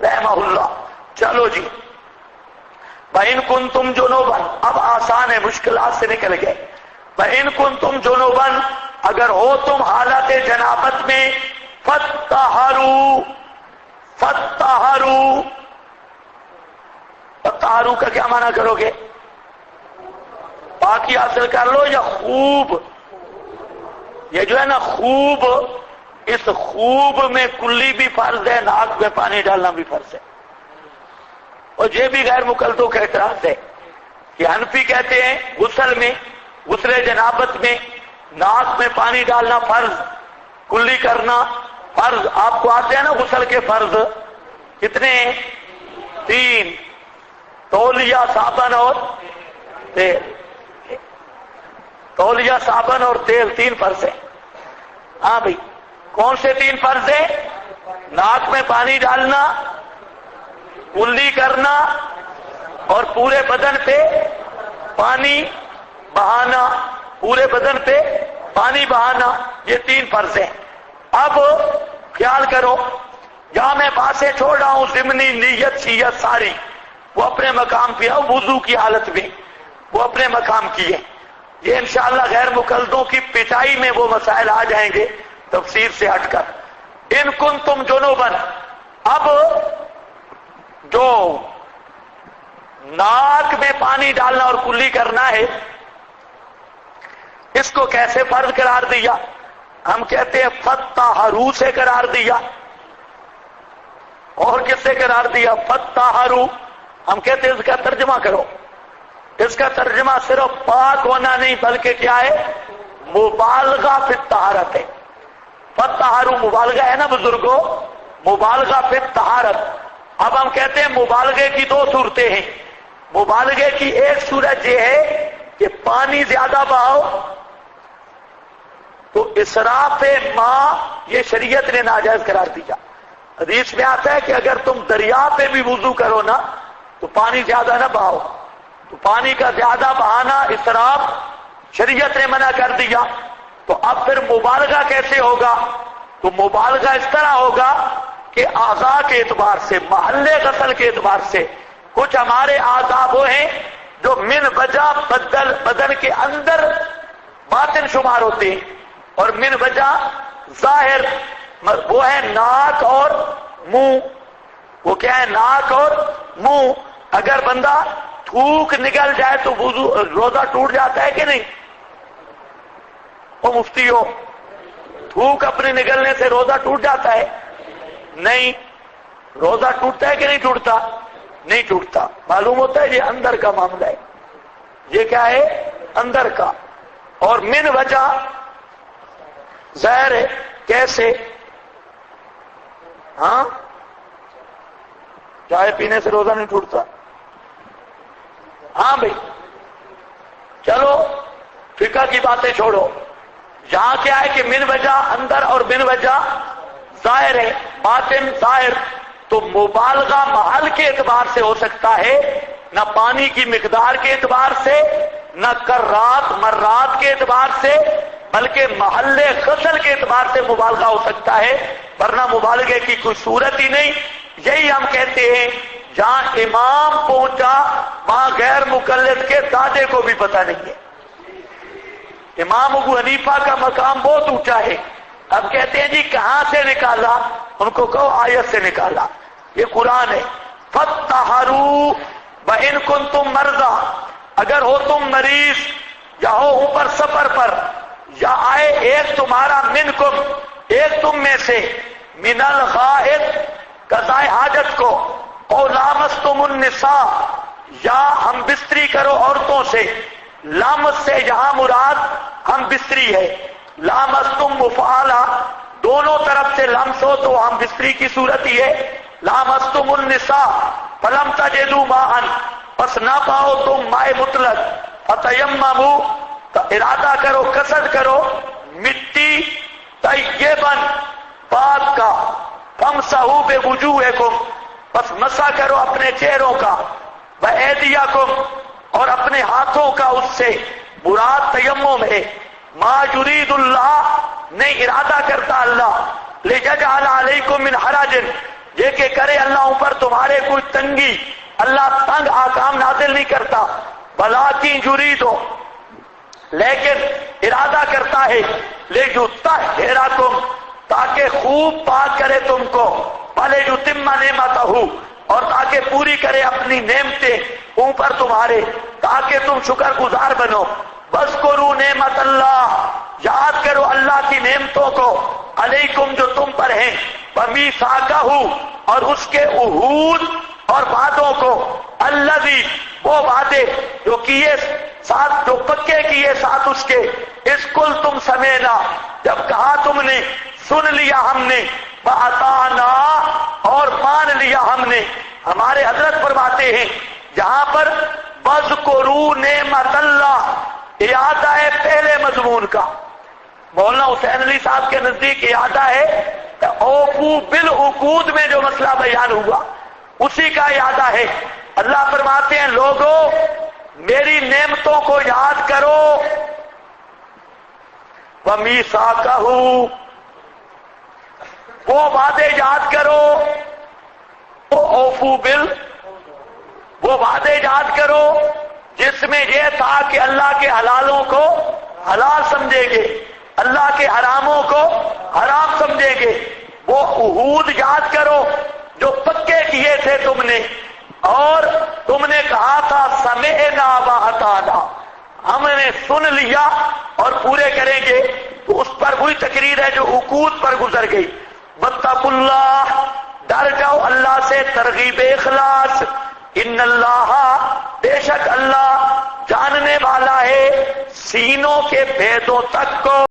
رحمہ اللہ۔ چلو جی، وَإِن كُنتُمْ جُنُوبًا، اب آسان ہے، مشکلات سے نکل گئے۔ وَإِن كُنتُمْ جُنُوبًا، اگر ہو تم حالت جنابت میں، فَاتَّطَہَّرُوا، فَاتَّطَہَّرُوا، فَاتَّطَہَّرُوا کا کیا معنی کرو گے؟ باقی حاصل کر لو یا خوب؟ یہ جو ہے نا خوب، اس خوب میں کلی بھی فرض ہے، ناک میں پانی ڈالنا بھی فرض ہے، اور یہ بھی غیر مقلدوں کا اعتراض ہے کہ حنفی کہتے ہیں غسل میں، غسل جنابت میں ناک میں پانی ڈالنا فرض، کلی کرنا فرض۔ آپ کو آتے ہیں نا غسل کے فرض کتنے ہیں؟ 3، تولیہ، صابن اور تیل، تولیہ، صابن اور تیل 3 فرض ہے۔ ہاں بھائی، کون سے 3 فرض ہیں؟ ناک میں پانی ڈالنا، کلی کرنا، اور پورے بدن پہ پانی بہانا، پورے بدن پہ پانی بہانا، یہ 3 فرض ہیں۔ اب خیال کرو، جہاں میں باتیں چھوڑ رہا ہوں ضمنی، نیت، شیعت ساری وہ اپنے مقام پہ ہے، وضو کی حالت میں وہ اپنے مقام کی ہے۔ یہ انشاءاللہ غیر مقلدوں کی پٹائی میں وہ مسائل آ جائیں گے تفسیر سے ہٹ کر۔ ان کنتم جنوبا، اب جو ناک میں پانی ڈالنا اور کلی کرنا ہے، اس کو کیسے فرض قرار دیا؟ ہم کہتے ہیں فَاتَّطَہَّرُوا سے قرار دیا، اور کس سے قرار دیا؟ فَاتَّطَہَّرُوا۔ ہم کہتے ہیں اس کا ترجمہ کرو، اس کا ترجمہ صرف پاک ہونا نہیں بلکہ کیا ہے؟ مبالغہ فی الطہارت ہے۔ فطہروا مبالغہ ہے نا بزرگوں، مبالغہ فی الطہارت۔ اب ہم کہتے ہیں مبالغے کی دو صورتیں ہیں۔ مبالغے کی ایک صورت یہ ہے کہ پانی زیادہ بہاؤ تو اسراف ماء یہ شریعت نے ناجائز قرار دیا۔ حدیث میں آتا ہے کہ اگر تم دریا پہ بھی وضو کرو نا تو پانی زیادہ نہ بہاؤ، تو پانی کا زیادہ بہانا اسراف شریعت نے منع کر دیا۔ تو اب پھر مبالغہ کیسے ہوگا؟ تو مبالغہ اس طرح ہوگا کہ اعضاء کے اعتبار سے، محل غسل کے اعتبار سے کچھ ہمارے اعضاء وہ ہیں جو من وجہ بدن کے اندر باطن شمار ہوتے ہیں، اور من وجہ ظاہر وہ ہے ناک اور منہ۔ وہ کیا ہے؟ ناک اور منہ۔ اگر بندہ تھوک نکل جائے تو وضو روزہ ٹوٹ جاتا ہے کہ نہیں؟ وہ مفتی ہو، تھوک اپنے نکلنے سے روزہ ٹوٹ جاتا ہے؟ نہیں۔ روزہ ٹوٹتا ہے کہ نہیں ٹوٹتا؟ نہیں ٹوٹتا۔ معلوم ہوتا ہے یہ اندر کا معاملہ ہے، یہ کیا ہے؟ اندر کا۔ اور من وجہ ظاہر ہے، کیسے؟ ہاں، چائے پینے سے روزہ نہیں ٹوٹتا؟ ہاں بھائی، چلو فقہ کی باتیں چھوڑو، یہاں کیا ہے کہ من وجہ اندر اور من وجہ ظاہر ہے، باطن ظاہر۔ تو مبالغہ محل کے اعتبار سے ہو سکتا ہے، نہ پانی کی مقدار کے اعتبار سے، نہ کرات مرات کے اعتبار سے، بلکہ محل غسل کے اعتبار سے مبالغہ ہو سکتا ہے، ورنہ مبالغے کی کوئی صورت ہی نہیں۔ یہی ہم کہتے ہیں جہاں امام پہنچا وہاں غیر مقلد کے دادے کو بھی پتہ نہیں ہے۔ امام ابو حنیفہ کا مقام بہت اونچا ہے۔ اب کہتے ہیں جی کہاں سے نکالا؟ ان کو کہو آیت سے نکالا، یہ قرآن ہے۔ فَطَّهَرُوا وَإِن كُنتُم مَرْضَىٰ، اگر ہو تم مریض یا ہو اوپر سفر پر، یا آئے ایک تمہارا منکم ایک تم میں سے، من الغائط قضاء حاجت کو، او لامستم النساء یا ہم بستری کرو عورتوں سے۔ لامس سے یہاں مراد ہم بستری ہے، لامستم مفعلہ، دونوں طرف سے لمس ہو تو ہم بستری کی صورت ہی ہے۔ لامستم النساء فلم تجدوا ماء، پس نہ پاؤ تم ماء مطلق، فتیمموا، تو ارادہ کرو، قصد کرو، مٹی طیباً پاک کا، فامسحوا بوجوہکم، پس مسح کرو اپنے چہروں کا، وایدیکم، اور اپنے ہاتھوں کا، اس سے مراد تیمم ہے۔ ما یرید اللہ، نہیں ارادہ کرتا اللہ، لیجعل علیکم من حرج، یہ کہ کرے اللہ اوپر تمہارے کوئی تنگی، اللہ تنگ احکام نازل نہیں کرتا، ولیکن یرید، لیکن ارادہ کرتا ہے، لیطہرکم، تاکہ خوب پاک کرے تم کو، ولیتم نعمتہ، اور تاکہ پوری کرے اپنی نعمتیں اوپر تمہارے، تاکہ تم شکر گزار بنو۔ وَاذْكُرُوا نعمت اللہ، یاد کرو اللہ کی نعمتوں کو، علیکم جو تم پر ہیں، وَمِيثَاقَهُ، اور اس کے عہود اور وعدوں کو، الذی، وہ وعدے جو کیے ساتھ، جو پکے کیے ساتھ اس کے، اس کل تم سمینا، جب کہا تم نے، سن لیا ہم نے، وَأَطَعْنَا، اور مان لیا ہم نے۔ ہمارے حضرت فرماتے ہیں جہاں پر وَاذْكُرُوا نعمت اللہ، اعادہ ہے پہلے مضمون کا، مولانا حسین علی صاحب کے نزدیک اعادہ ہے اوفو بالعقود میں جو مسئلہ بیان ہوا اسی کا اعادہ ہے۔ اللہ فرماتے ہیں لوگوں میری نعمتوں کو یاد کرو، وَمِيثَاقَهُ، وہ وعدے یاد کرو، اوفو بل، وہ وعدے یاد کرو جس میں یہ تھا کہ اللہ کے حلالوں کو حلال سمجھیں گے، اللہ کے حراموں کو حرام سمجھیں گے۔ وہ عہود یاد کرو جو پکے کیے تھے تم نے، اور تم نے کہا تھا سمعنا وَأَطَعْنَا، ہم نے سن لیا اور پورے کریں گے، تو اس پر وہی تقریر ہے جو عقود پر گزر گئی۔ وَاتَّقُوا اللَّهَ، ڈر جاؤ اللہ سے، ترغیب اخلاص، ان اللہ، بے شک اللہ، جاننے والا ہے سینوں کے بھیدوں تک کو۔